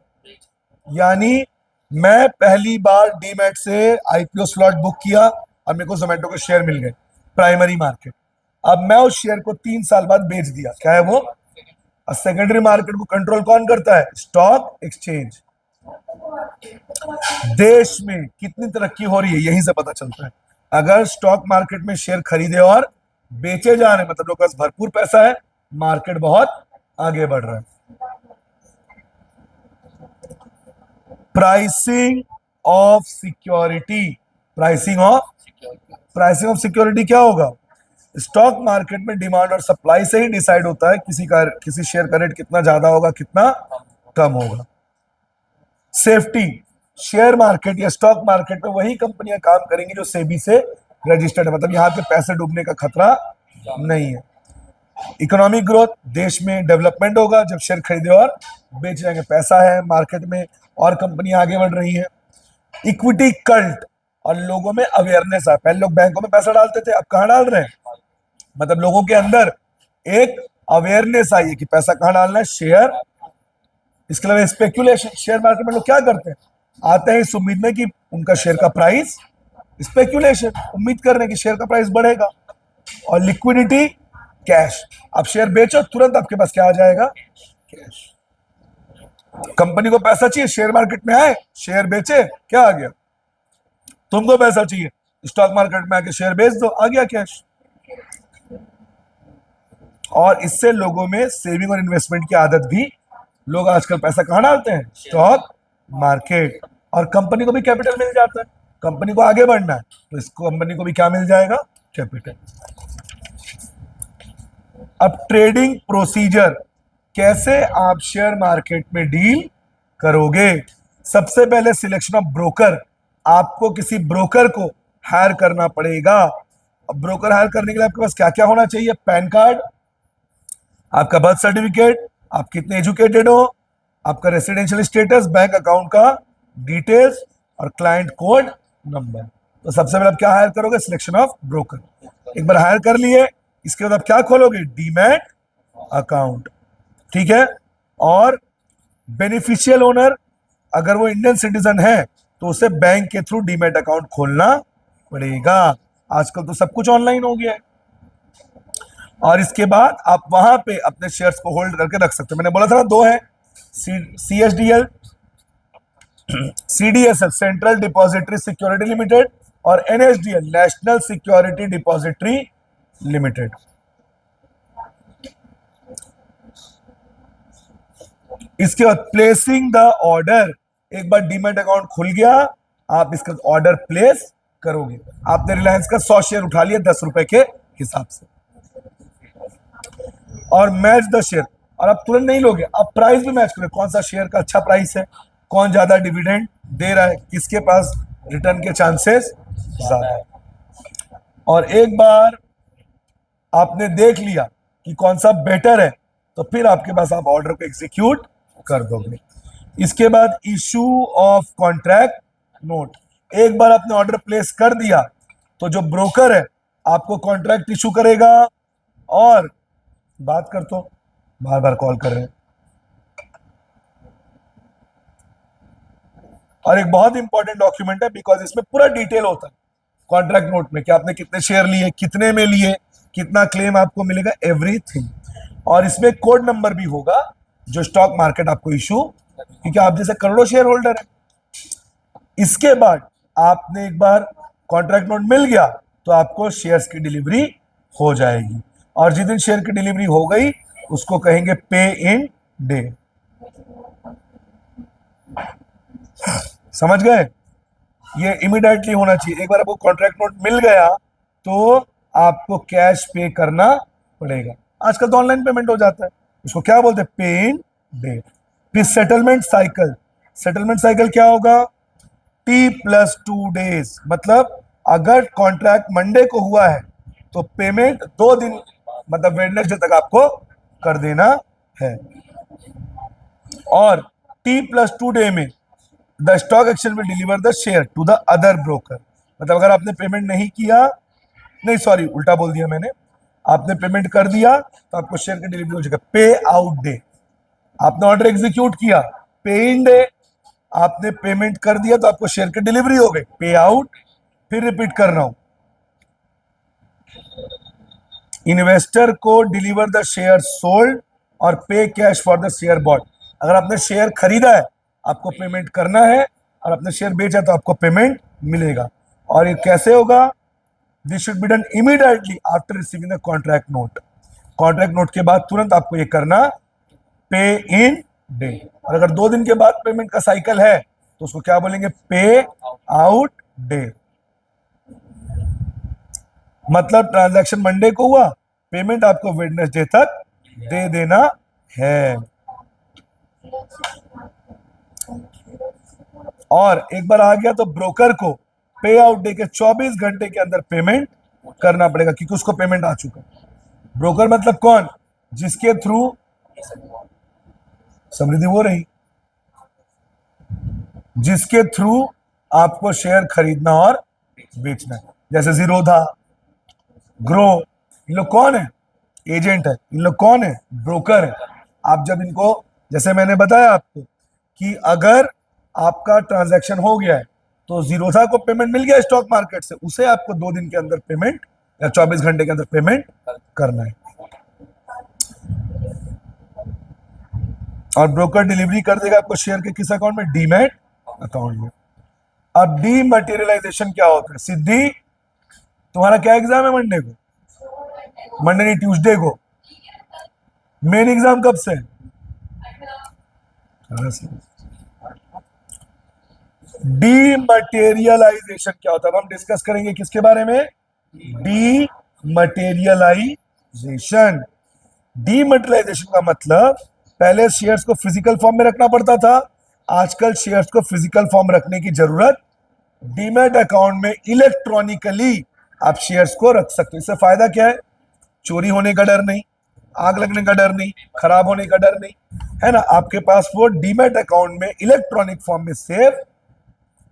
A: यानी मैं पहली बार डीमैट से आईपीओ स्लॉट बुक किया और मेरे को जोमेटो के शेयर मिल गए, प्राइमरी मार्केट। अब मैं उस शेयर को 3 साल बाद बेच दिया, क्या है वो? सेकेंडरी मार्केट को कंट्रोल कौन करता है? Stock exchange. देश में कितनी तरक्की हो रही है यहीं से पता चलता है। अगर स्टॉक मार्केट में शेयर खरीदे और बेचे जा रहे हैं, मतलब लोगों के पास भरपूर पैसा है, मार्केट बहुत आगे बढ़ रहा है। Pricing of security, pricing of security क्या होगा? स्टॉक मार्केट में डिमांड और सप्लाई से ही डिसाइड होता है किसी शेयर का रेट कितना ज्यादा होगा, कितना कम होगा। सेफ्टी, शेयर मार्केट या स्टॉक मार्केट में वही कंपनियां काम करेंगी जो सेबी से रजिस्टर्ड है, मतलब यहां पे पैसे डूबने का खतरा नहीं है। इकोनॉमिक ग्रोथ, देश में डेवलपमेंट होगा जब शेयर खरीदे और बेच जाएंगे, पैसा है मार्केट में और कंपनियां आगे बढ़ रही हैं। इक्विटी कल्ट, और लोगों में अवेयरनेस है। पहले लोग बैंकों में पैसा डालते थे, अब कहां डाल रहे हैं? मतलब लोगों के अंदर एक अवेयरनेस आई है कि पैसा कहां डालना है, शेयर। इसके अलावा स्पेकुलेशन, शेयर मार्केट में लोग क्या करते हैं? आते हैं इस उम्मीद में कि उनका शेयर का प्राइस, स्पेकुलेशन, उम्मीद कर रहे हैं कि शेयर का प्राइस बढ़ेगा। और लिक्विडिटी, कैश, आप शेयर बेचो तुरंत आपके पास क्या आ जाएगा? कैश। कंपनी को पैसा चाहिए, शेयर मार्केट में आए, शेयर बेचे, क्या आ गया? तुमको पैसा चाहिए, स्टॉक मार्केट में आके शेयर बेच दो, आ गया कैश। और इससे लोगों में सेविंग और इन्वेस्टमेंट की आदत भी, लोग आजकल पैसा कहां डालते हैं? Stock market. और कंपनी को भी कैपिटल मिल जाता है, कंपनी को आगे बढ़ना है तो इस कंपनी को भी क्या मिल जाएगा? कैपिटल। अब ट्रेडिंग प्रोसीजर, कैसे आप शेयर मार्केट में डील करोगे? सबसे पहले सिलेक्शन ऑफ ब्रोकर, आपको किसी ब्रोकर को हायर करना पड़ेगा। अब ब्रोकर हायर करने के लिए आपके पास क्या क्या होना चाहिए? पैन कार्ड, आपका बर्थ सर्टिफिकेट, आप कितने एजुकेटेड हो, आपका रेसिडेंशियल स्टेटस, बैंक अकाउंट का डिटेल्स और क्लाइंट कोड नंबर। तो सबसे पहले आप क्या हायर करोगे? Selection of broker. एक बार हायर कर लिए, इसके बाद आप क्या खोलोगे? डीमैट अकाउंट, ठीक है। और बेनिफिशियल ओनर, अगर वो इंडियन सिटीजन है तो उसे बैंक के थ्रू डीमैट अकाउंट खोलना पड़ेगा। आजकल तो सब कुछ ऑनलाइन हो गया है। और इसके बाद आप वहां पे अपने शेयर्स को होल्ड करके रख सकते हो। मैंने बोला था ना, दो है, CSDL, CDSL central depository security limited, और NSDL national security depository limited. इसके बाद प्लेसिंग द ऑर्डर, एक बार डीमैट अकाउंट खुल गया, आप इसका ऑर्डर प्लेस करोगे। आपने रिलायंस का 100 शेयर उठा लिया 10 रुपए के हिसाब से, और मैच द शेयर। और आप तुरंत नहीं लोगे, आप प्राइस भी मैच करोगे, कौन सा शेयर का अच्छा प्राइस है, कौन ज्यादा डिविडेंड दे रहा है, किसके पास रिटर्न के चांसेस ज्यादा है। और एक बार आपने देख लिया कि कौन सा बेटर है, तो फिर आपके पास आप ऑर्डर को एग्जीक्यूट कर दोगे। इसके बाद इशू ऑफ कॉन्ट्रैक्ट नोट, एक बार आपने ऑर्डर प्लेस कर दिया तो जो ब्रोकर है आपको कॉन्ट्रैक्ट इशू करेगा। और बात कर, तो बार बार कॉल कर रहे हैं। और एक बहुत इंपॉर्टेंट डॉक्यूमेंट है, बिकॉज इसमें पूरा डिटेल होता है कॉन्ट्रैक्ट नोट में कि आपने कितने शेयर लिए, कितने में लिए, कितना क्लेम आपको मिलेगा, एवरीथिंग। और इसमें कोड नंबर भी होगा जो स्टॉक मार्केट आपको इशू, क्योंकि आप जैसे करोड़ों शेयर होल्डर है। इसके बाद आपने एक बार कॉन्ट्रैक्ट नोट मिल गया तो आपको शेयर्स की डिलीवरी हो जाएगी। और जिस दिन शेयर की डिलीवरी हो गई उसको कहेंगे पे इन डे। समझ गए? ये इमीडिएटली होना चाहिए। एक बार आपको कॉन्ट्रैक्ट नोट मिल गया तो आपको कैश पे करना पड़ेगा। आजकल तो ऑनलाइन पेमेंट हो जाता है, उसको क्या बोलते हैं? पे इन डे। फिर सेटलमेंट साइकिल, सेटलमेंट साइकिल क्या होगा? T+2 डेज, मतलब अगर कॉन्ट्रैक्ट मंडे को हुआ है तो पेमेंट 2 दिन, मतलब वेडनेसडे तक आपको कर देना है। और T+2 डे में the stock exchange will deliver the share to the other broker. मतलब अगर आपने पेमेंट नहीं किया, नहीं सॉरी उल्टा बोल दिया मैंने, आपने पेमेंट कर दिया तो आपको शेयर की डिलीवरी हो जाएगा। पे आउट डे, आपने ऑर्डर एग्जीक्यूट किया, पे इन डे, आपने पेमेंट कर दिया तो आपको शेयर की डिलीवरी हो गई, पे आउट। फिर रिपीट कर रहा हूं, इन्वेस्टर को डिलीवर द शेयर सोल्ड और pay cash for the share bought. अगर आपने शेयर खरीदा है आपको पेमेंट करना है, और आपने शेयर बेचा तो आपको पेमेंट मिलेगा। और ये कैसे होगा? This should be done immediately after receiving the contract note. Contract note के बाद तुरंत आपको ये करना, पे इन डे। और अगर 2 दिन के बाद पेमेंट का साइकिल है तो उसको क्या बोलेंगे? पे आउट डे। मतलब ट्रांजैक्शन मंडे को हुआ, पेमेंट आपको वेडनेसडे तक दे देना है। और एक बार आ गया तो ब्रोकर को पे आउट डे के 24 घंटे के अंदर पेमेंट करना पड़ेगा, क्योंकि उसको पेमेंट आ चुका है। ब्रोकर मतलब कौन? जिसके थ्रू समृद्धि हो रही, जिसके थ्रू आपको शेयर खरीदना और बेचना है। जैसे जीरोधा, ग्रो, इन लोग कौन है? एजेंट है। इन लोग कौन है? ब्रोकर है। आप जब इनको, जैसे मैंने बताया आपको कि अगर आपका ट्रांजैक्शन हो गया है तो जीरोधा को पेमेंट मिल गया स्टॉक मार्केट से, उसे आपको 2 दिन के अंदर पेमेंट या 24 घंटे के अंदर पेमेंट करना है। और ब्रोकर डिलीवरी कर देगा आपको शेयर के किस अकाउंट में? डीमैट अकाउंट में। अब डीमटेरियलाइजेशन क्या होता है? सिद्धि तुम्हारा क्या एग्जाम है मंडे को? मंडे नहीं, ट्यूसडे को। मेन एग्जाम कब से? डीमटेरियलाइजेशन क्या होता है, अब हम डिस्कस करेंगे किसके बारे में? डीमटेरियलाइजेशन। डीमटेरियलाइजेशन का मतलब, पहले शेयर्स को फिजिकल फॉर्म में रखना पड़ता था, आजकल शेयर्स को फिजिकल फॉर्म रखने की जरूरत, डीमैट अकाउंट में इलेक्ट्रॉनिकली आप शेयर्स को रख सकते हो। इससे फायदा क्या है? चोरी होने का डर नहीं, आग लगने का डर नहीं, खराब होने का डर नहीं, है ना। आपके पास वो डीमैट अकाउंट में इलेक्ट्रॉनिक फॉर्म में सेव।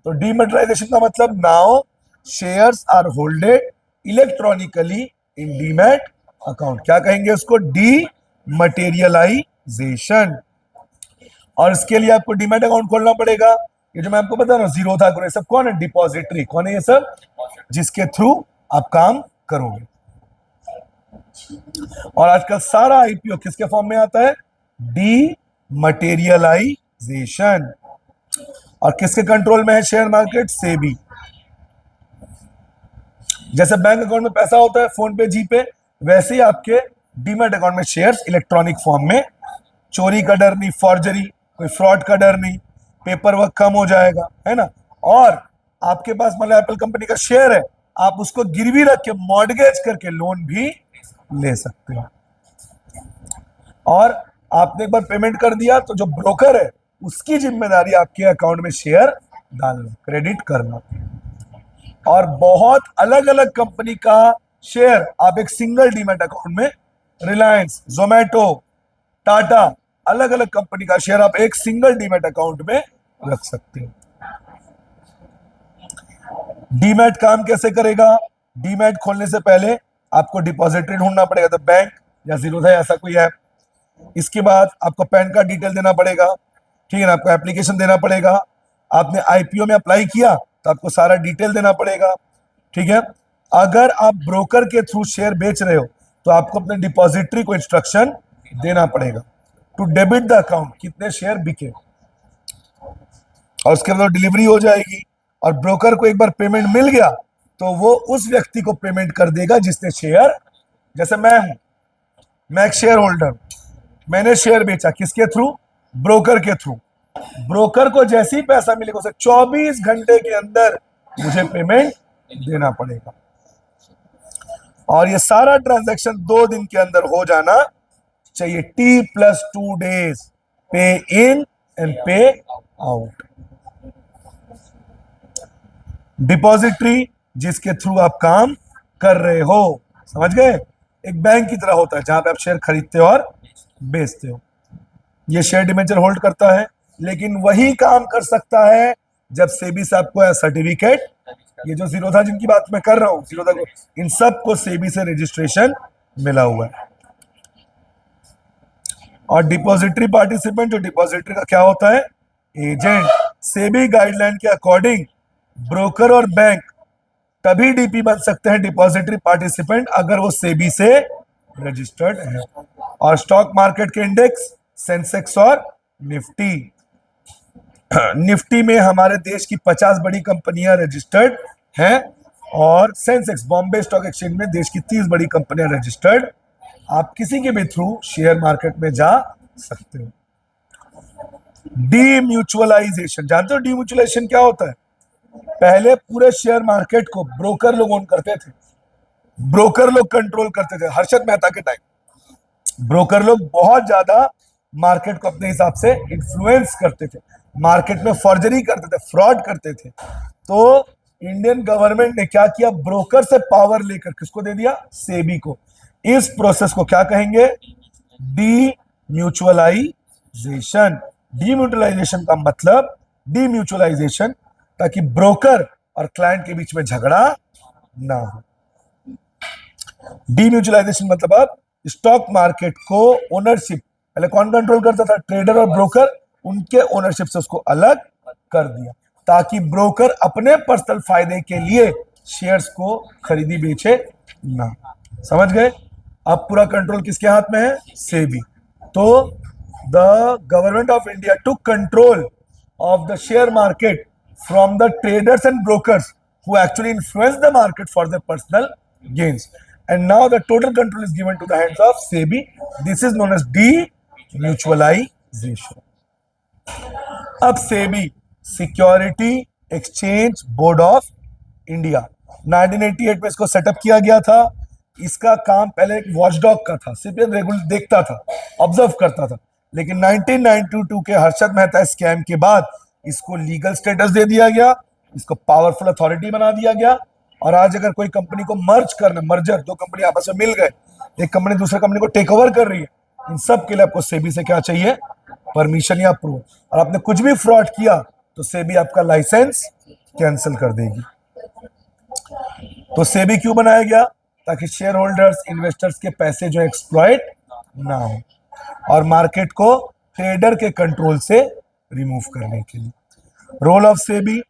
A: तो डीमैटेराइजेशन का मतलब, now shares are holded electronically in demat account. क्या कहेंगे उसको? डीमटेरियलाइजेशन। और इसके लिए आपको डीमैट अकाउंट खोलना पड़ेगा। ये जो मैं आपको बता रहा हूँ, जीरो था, ये सब कौन है? डिपॉजिटरी। कौन है ये सब? जिसके थ्रू आप काम करोगे। और आजकल सारा आईपीओ किसके फॉर्म में आता है? डीमटेरियलाइजेशन। और किसके कंट्रोल में है शेयर मार्केट? सेबी। जैसे बैंक अकाउंट में पैसा होता है फोन पे, जी पे, वैसे ही आपके डीमैट अकाउंट में शेयर्स इलेक्ट्रॉनिक फॉर्म में। चोरी का डर नहीं, फॉर्जरी, कोई फ्रॉड का डर नहीं, पेपर वर्क कम हो जाएगा, है ना। और आपके पास मतलब एप्पल कंपनी का शेयर है, आप उसको गिरवी रख के मॉर्गेज करके लोन भी ले सकते हो। और आपने एक बार पेमेंट कर दिया तो जो ब्रोकर है उसकी जिम्मेदारी आपके अकाउंट में शेयर डालना, क्रेडिट करना। और बहुत अलग अलग कंपनी का शेयर आप एक सिंगल डीमैट अकाउंट में, रिलायंस, जोमेटो, टाटा, अलग अलग कंपनी का शेयर आप एक सिंगल डीमैट अकाउंट में रख सकते हो। डीमैट काम कैसे करेगा? डीमैट खोलने से पहले आपको डिपॉजिटरी ढूंढना पड़ेगा, तो बैंक या जीरोधा ऐसा कोई है। इसके बाद आपको पैन कार्ड डिटेल देना पड़ेगा, ठीक है ना। आपको एप्लीकेशन देना पड़ेगा। आपने आईपीओ में अप्लाई किया तो आपको सारा डिटेल देना पड़ेगा, ठीक है। अगर आप ब्रोकर के थ्रू शेयर बेच रहे हो तो आपको अपने डिपॉजिटरी को इंस्ट्रक्शन देना पड़ेगा टू डेबिट द अकाउंट, कितने शेयर बिके। और उसके बाद डिलीवरी हो जाएगी। और ब्रोकर को एक बार पेमेंट मिल गया तो वो उस व्यक्ति को पेमेंट कर देगा जिसने शेयर, जैसे मैं हूं, मैं एक शेयर होल्डर, मैंने शेयर बेचा किसके थ्रू? ब्रोकर के थ्रू। ब्रोकर को जैसे ही पैसा मिलेगा उसे 24 घंटे के अंदर मुझे पेमेंट देना पड़ेगा। और ये सारा ट्रांजैक्शन 2 दिन के अंदर हो जाना चाहिए। T+2 days पे इन एंड पे आउट। डिपॉजिटरी जिसके थ्रू आप काम कर रहे हो, समझ गए? एक बैंक की तरह होता है जहां पे आप शेयर खरीदते हो और बेचते हो। ये शेयर डिबेंचर होल्ड करता है, लेकिन वही काम कर सकता है जब सेबी से आपको सर्टिफिकेट, ये जो जीरोधा जिनकी बात मैं कर रहा हूं, जीरोधा को, इन सब को सेबी से रजिस्ट्रेशन मिला हुआ है। और डिपॉजिटरी पार्टिसिपेंट, जो डिपॉजिटरी का क्या होता है? एजेंट। सेबी गाइडलाइन के अकॉर्डिंग ब्रोकर और बैंक तभी डीपी बन सकते हैं, डिपॉजिटरी पार्टिसिपेंट, अगर वो सेबी से रजिस्टर्ड है। और स्टॉक मार्केट के इंडेक्स सेंसेक्स और निफ्टी। निफ्टी में हमारे देश की 50 बड़ी कंपनियां रजिस्टर्ड हैं, और सेंसेक्स बॉम्बे स्टॉक एक्सचेंज में देश की 30 बड़ी कंपनियां रजिस्टर्ड। आप किसी के भी थ्रू शेयर मार्केट में जा सकते हो। डीम्यूचुअलाइजेशन, जानते हो डीम्यूचुअलाइजेशन क्या होता है? पहले पूरे शेयर मार्केट को ब्रोकर लोग ओन करते थे, ब्रोकर लोग कंट्रोल करते थे। हर्षद मेहता के टाइम ब्रोकर लोग बहुत ज्यादा मार्केट को अपने हिसाब से इन्फ्लुएंस करते थे, मार्केट में फॉर्जरी करते थे, फ्रॉड करते थे। तो इंडियन गवर्नमेंट ने क्या किया? ब्रोकर से पावर लेकर किसको दे दिया? सेबी को। इस प्रोसेस को क्या कहेंगे? डीम्यूचुअलाइजेशन। डीम्यूचुअलाइजेशन का मतलब डीम्यूचुअलाइजेशन, ताकि ब्रोकर और क्लाइंट के बीच में झगड़ा ना हो। डीम्यूचुअलाइजेशन मतलब अब स्टॉक मार्केट को ओनरशिप पहले कौन कंट्रोल करता था? ट्रेडर और ब्रोकर, उनके ओनरशिप से उसको अलग कर दिया, ताकि ब्रोकर अपने पर्सनल फायदे के लिए शेयर्स को खरीदी बेचे ना। समझ गए? अब पूरा कंट्रोल किसके हाथ में है? सेबी। तो the government of India took control of the share market from the traders and brokers who actually influence the market for their personal gains. And now the total control is given to the hands of SEBI. This is known as demutualization. अब SEBI security exchange board of India 1988 में इसको setup किया गया था। इसका काम पहले एक वॉचडॉग का था, सिर्फ रेगुलर देखता था, ऑब्जर्व करता था, लेकिन 1992 के हर्षद मेहता स्कैम के बाद इसको लीगल स्टेटस दे दिया गया, इसको पावरफुल अथॉरिटी बना दिया गया। और आज अगर कोई कंपनी को मर्ज करना, मर्जर, दो कंपनी आपस में मिल गए, एक कंपनी दूसरे कंपनी को टेक ओवर कर रही है, इन सब के लिए आपको सेबी से क्या चाहिए? परमिशन या अप्रूवल। और आपने कुछ भी फ्रॉड किया तो सेबी आपका लाइसेंस कैंसिल कर देगी। तो सेबी क्यों बनाया गया? ताकि शेयर होल्डर्स, इन्वेस्टर्स के पैसे जो एक्सप्लॉइट ना हो, और मार्केट को ट्रेडर के कंट्रोल से रिमूव करने के लिए। Role of SEBI,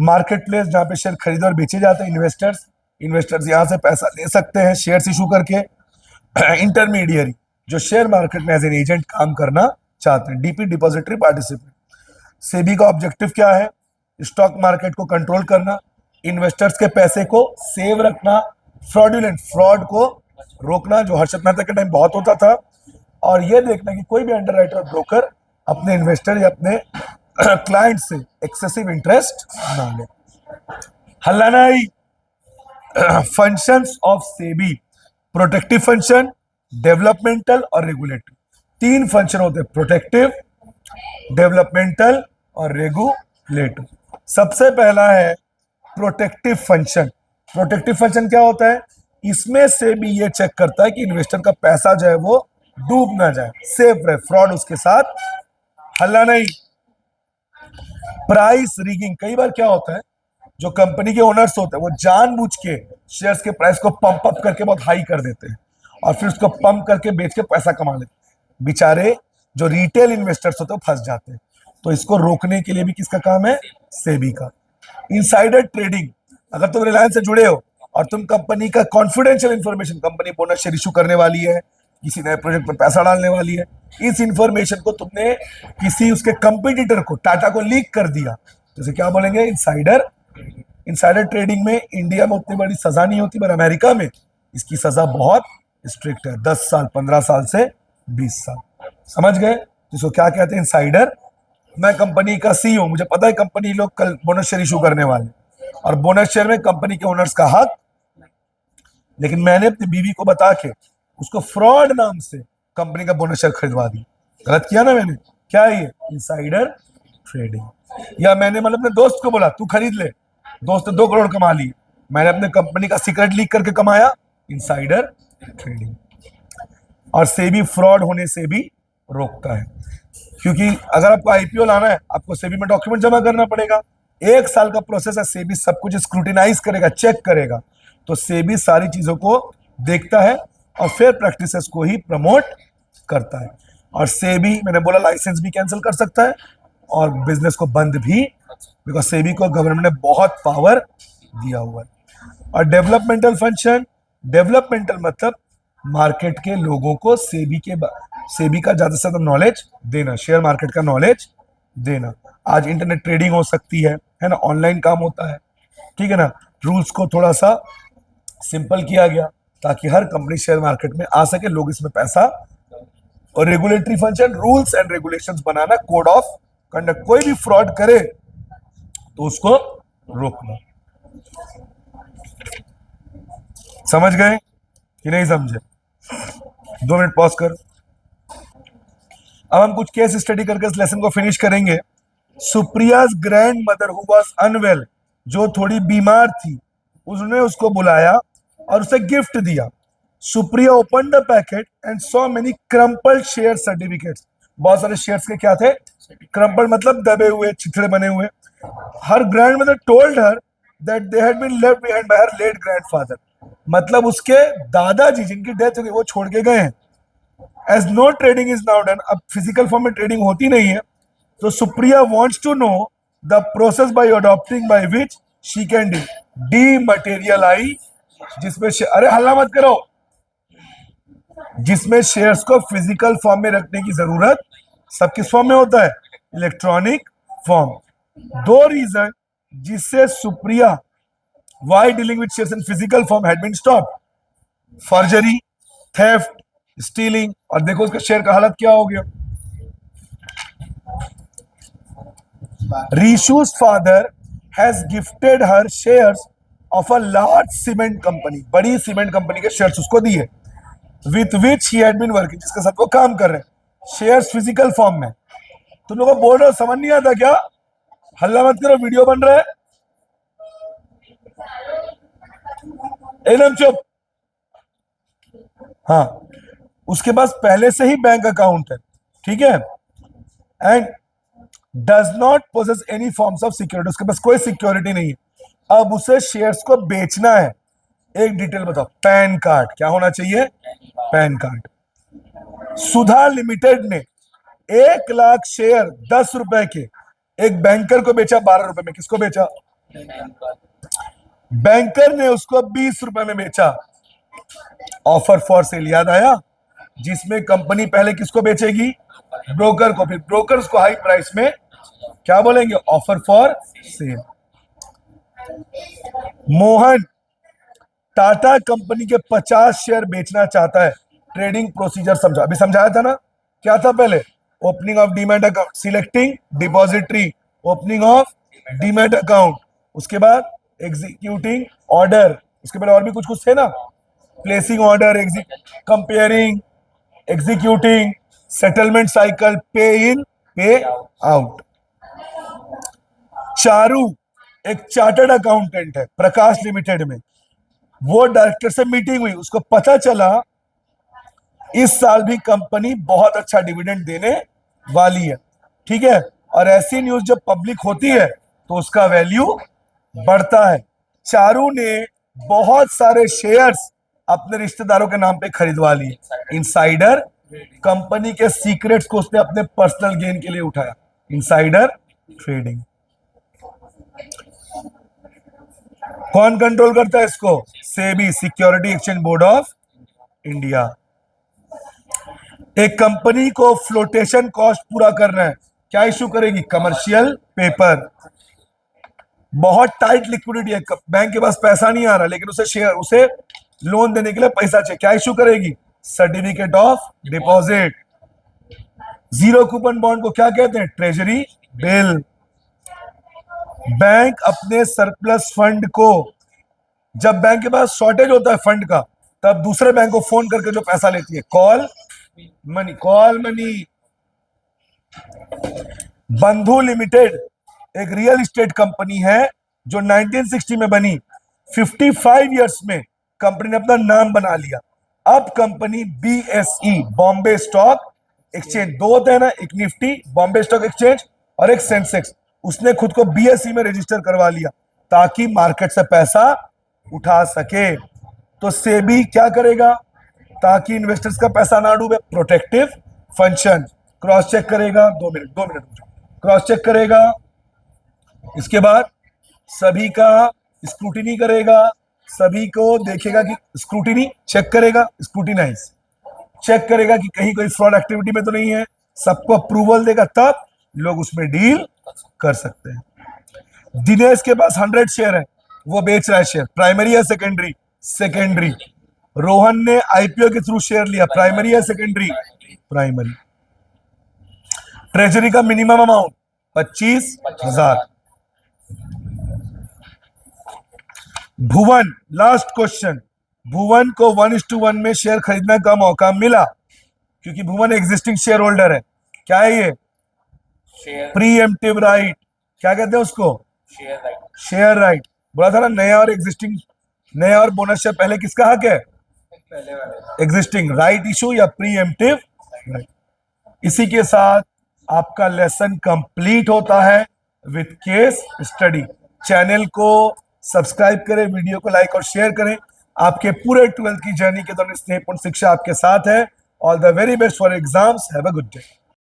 A: market place जहां पे शेयर खरीदे और बेचे जाते हैं, इन्वेस्टर्स यहां से पैसा ले सकते हैं शेयर्स इशू करके। इंटरमीडियरी, जो शेयर मार्केट में एज एन एजेंट काम करना चाहते हैं, डीपी, डिपॉजिटरी पार्टिसिपेंट। सेबी का ऑब्जेक्टिव क्या है? स्टॉक मार्केट को कंट्रोल करना, इन्वेस्टर्स के पैसे को सेव रखना, फ्रॉडुलेंट फ्रॉड को रोकना, जो हर्षद मेहता के टाइम बहुत होता था, और यह देखना कि कोई भी अंडरराइटर और ब्रोकर अपने इन्वेस्टर या अपने क्लाइंट से एक्सेसिव इंटरेस्ट ना ले। हल्ला नहीं। Functions of SEBI, protective function, developmental और रेगुलेटरी। तीन फंक्शन होते हैं, प्रोटेक्टिव, डेवलपमेंटल और रेगुलेटरी। सबसे पहला है प्रोटेक्टिव फंक्शन। प्रोटेक्टिव फंक्शन क्या होता है? इसमें से भी ये चेक करता है कि इन्वेस्टर का पैसा जो है वो डूब ना जाए, सेफ रहे, फ्रॉड उसके साथ। हल्ला नहीं। प्राइस रिगिंग, कई बार क्या होता है, जो कंपनी के ओनर्स होते हैं वो जानबूझ के शेयर्स के प्राइस को पंप अप करके बहुत हाई कर देते हैं और फिर उसको पंप करके बेच के पैसा कमा लेते हैं। बेचारे जो रिटेल इन्वेस्टर्स होते हैं फंस जाते हैं। तो इसको रोकने के लिए भी किसका काम है? सेबी का। इनसाइडर ट्रेडिंग, अगर तुम रिलायंस से जुड़े हो और तुम कंपनी का confidential information, company bonus share issue करने वाली है, किसी नए प्रोजेक्ट पर पैसा डालने वाली है, इस इंफॉर्मेशन को तुमने किसी उसके कंपटीटर को, टाटा को लीक कर दिया, जैसे क्या बोलेंगे? इनसाइडर। इनसाइडर ट्रेडिंग में इंडिया में उतनी बड़ी सजा नहीं होती, पर अमेरिका में इसकी सजा बहुत स्ट्रिक्ट है, 10 साल, 15 साल से 20 साल। समझ गए? जिसको क्या कहते हैं? इनसाइडर। मैं कंपनी का सीईओ, मुझे पता है कंपनी लोग कल बोनस शेयर इशू करने वाले, और बोनस शेयर में कंपनी के ओनर्स का हक, लेकिन मैंने अपनी बीवी को बता के उसको फ्रॉड नाम से कंपनी का बोनस शेयर खरीदवा दी। गलत किया ना मैंने? क्या है ये? Insider trading. या मैंने मतलब अपने दोस्त को बोला तू खरीद ले, दोस्त ने 2 करोड़ कमा ली, मैंने अपने कंपनी का सीक्रेट लीक करके कमाया, इनसाइडर ट्रेडिंग। और सेबी फ्रॉड होने से भी रोकता है, क्योंकि अगर आपको आईपीओ लाना है आपको सेबी में डॉक्यूमेंट जमा करना पड़ेगा। 1 साल का प्रोसेस है, सेबी सब कुछ स्क्रूटिनाइज करेगा, चेक करेगा। तो सेबी सारी चीजों को देखता है और फेयर प्रैक्टिसेस को ही प्रमोट करता है। और सेबी, मैंने बोला, लाइसेंस भी कैंसिल कर सकता है और बिजनेस को बंद भी, बिकॉज सेबी को गवर्नमेंट ने बहुत पावर दिया हुआ है। और डेवलपमेंटल फंक्शन, डेवलपमेंटल मतलब मार्केट के लोगों को सेबी का ज्यादा से ज्यादा नॉलेज देना, शेयर मार्केट का नॉलेज देना। आज इंटरनेट ट्रेडिंग हो सकती है ना, ऑनलाइन काम होता है, ठीक है ना। रूल्स को थोड़ा सा सिंपल किया गया ताकि हर कंपनी शेयर मार्केट में आ सके, लोग इसमें पैसा। और regulatory function, rules and regulations banana, code of conduct, कोई भी फ्रॉड करे तो उसको रोकना। समझ गए कि नहीं समझे? 2 मिनट पॉज कर। अब हम कुछ केस स्टडी करके इस लेसन को फिनिश करेंगे। Supriya's grandmother who was unwell, जो थोड़ी बीमार थी, उसने उसको बुलाया और उसे गिफ्ट दिया। Supriya open the packet and saw many crumpled share certificates. बहुत सारे शेयर्स के क्या थे? क्रम्पल्ड मतलब दबे हुए, चिथड़े बने हुए। Her grandmother told her that they had been left behind by her late grandfather, मतलब उसके दादाजी जिनकी डेथ हो गई वो छोड़ के गए हैं। As no trading is now done, अब फिजिकल फॉर्म में ट्रेडिंग होती नहीं है, तो Supriya wants to know the process by adopting by which she can dematerialise, जिसमें अरे हल्ला मत करो, जिसमें शेयर्स को फिजिकल फॉर्म में रखने की जरूरत सब किस फॉर्म में होता है? Electronic form. 2 रीजन जिससे Supriya why dealing with shares in physical form had been stop, forgery, theft, stealing. और देखो उसके शेयर का हालत क्या हो गया। Rishu's father has gifted her shares of a large cement company, बड़ी सीमेंट कंपनी के शेयर्स उसको दिए, with which he had been working, जिसके साथ वो काम कर रहे हैं, शेयर्स फिजिकल फॉर्म में। तुम लोगों को बोल रहे हो, समझ नहीं आता क्या? हल्ला मत करो, वीडियो बन रहा है, एकदम चुप। हाँ, उसके पास पहले से ही बैंक अकाउंट है, ठीक है, and does not possess any forms of security, उसके पास कोई सिक्योरिटी नहीं है। अब उसे शेयर्स को बेचना है। एक डिटेल बताओ, पैन कार्ड क्या होना चाहिए? Pan card. सुधा लिमिटेड ने 1 लाख शेयर 10 रुपए के एक बैंकर को बेचा 12 रुपए में। किसको बेचा? बैंकर ने उसको 20 रुपए में बेचा। ऑफर फॉर सेल याद आया, जिसमें कंपनी पहले किसको बेचेगी? ब्रोकर को, फिर ब्रोकर्स को हाई प्राइस में क्या बोलेंगे? Offer for sale. Mohan Tata company के 50 शेयर बेचना चाहता है। ट्रेडिंग प्रोसीजर समझा, अभी समझाया था ना, क्या था पहले? Opening of demat account, selecting depository, opening of demat account, उसके बाद एग्जीक्यूटिंग ऑर्डर, उसके बाद और भी कुछ कुछ थे ना, placing order, comparing, executing, settlement cycle, पे इन पे आउट। चारू एक चार्टर्ड अकाउंटेंट है प्रकाश लिमिटेड में, वो डायरेक्टर से मीटिंग हुई, उसको पता चला इस साल भी कंपनी बहुत अच्छा डिविडेंड देने वाली है, ठीक है, और ऐसी न्यूज जब पब्लिक होती है तो उसका वैल्यू बढ़ता है। चारू ने बहुत सारे शेयर्स अपने रिश्तेदारों के नाम पे खरीदवा लिए। इनसाइडर, कंपनी के सीक्रेट्स को उसने अपने पर्सनल गेन के लिए उठाया। Insider trading. कौन कंट्रोल करता है इसको? SEBI, security exchange board of India. एक कंपनी को फ्लोटेशन कॉस्ट पूरा करना है, क्या इशू करेगी? Commercial paper. बहुत टाइट लिक्विडिटी है, बैंक के पास पैसा नहीं आ रहा, लेकिन उसे लोन देने के लिए पैसा चाहिए, क्या इशू करेगी? Certificate of deposit. Zero coupon bond को क्या कहते हैं? Treasury bill. बैंक अपने सरप्लस फंड को, जब बैंक के पास शॉर्टेज होता है फंड का, तब दूसरे बैंक को फोन करके जो पैसा लेती है, कॉल मनी, कॉल मनी। बंधु लिमिटेड एक रियल एस्टेट कंपनी है जो 1960 में बनी। 55 इयर्स में कंपनी ने अपना नाम बना लिया। अब company BSE, Bombay stock exchange, दो होते हैं ना, एक निफ्टी बॉम्बे स्टॉक एक्सचेंज और एक सेंसेक्स, उसने खुद को BSE में रजिस्टर करवा लिया ताकि मार्केट से पैसा उठा सके। तो सेबी क्या करेगा ताकि इन्वेस्टर्स का पैसा ना डूबे? Protective function. क्रॉस चेक करेगा, 2 मिनट क्रॉस चेक करेगा, इसके बाद सभी का स्क्रूटिनी करेगा, सभी को देखेगा कि स्क्रूटिनी चेक करेगा, स्क्रूटिनाइज चेक करेगा कि कहीं कोई फ्रॉड एक्टिविटी में तो नहीं है, सबको अप्रूवल देगा, तब लोग उसमें डील कर सकते हैं। दिनेश के पास 100 शेयर है, वो बेच रहा है शेयर, प्राइमरी या सेकेंडरी? सेकेंडरी। रोहन ने आईपीओ के थ्रू शेयर लिया, प्राइमरी या सेकेंडरी? प्राइमरी। ट्रेजरी का मिनिमम अमाउंट 25,000। भुवन, लास्ट क्वेश्चन, भुवन को 1:1 में शेयर खरीदने का मौका मिला क्योंकि भुवन एग्जिस्टिंग शेयर होल्डर है। क्या है ये? Pre-emptive right. क्या कहते हैं उसको? Share right. बोला था ना, नया और एग्जिस्टिंग, नया और बोनस शेयर पहले किसका हक है? एग्जिस्टिंग। राइट इशू या प्रीएम्प्टिव राइट। इसी के साथ आपका लेसन कंप्लीट होता है विथ केस स्टडी। चैनल को सब्सक्राइब करें, वीडियो को लाइक और शेयर करें। आपके पूरे 12th की जर्नी के दौरान स्नेहपूर्ण शिक्षा आपके साथ है। All the very best for exams. Have a good day.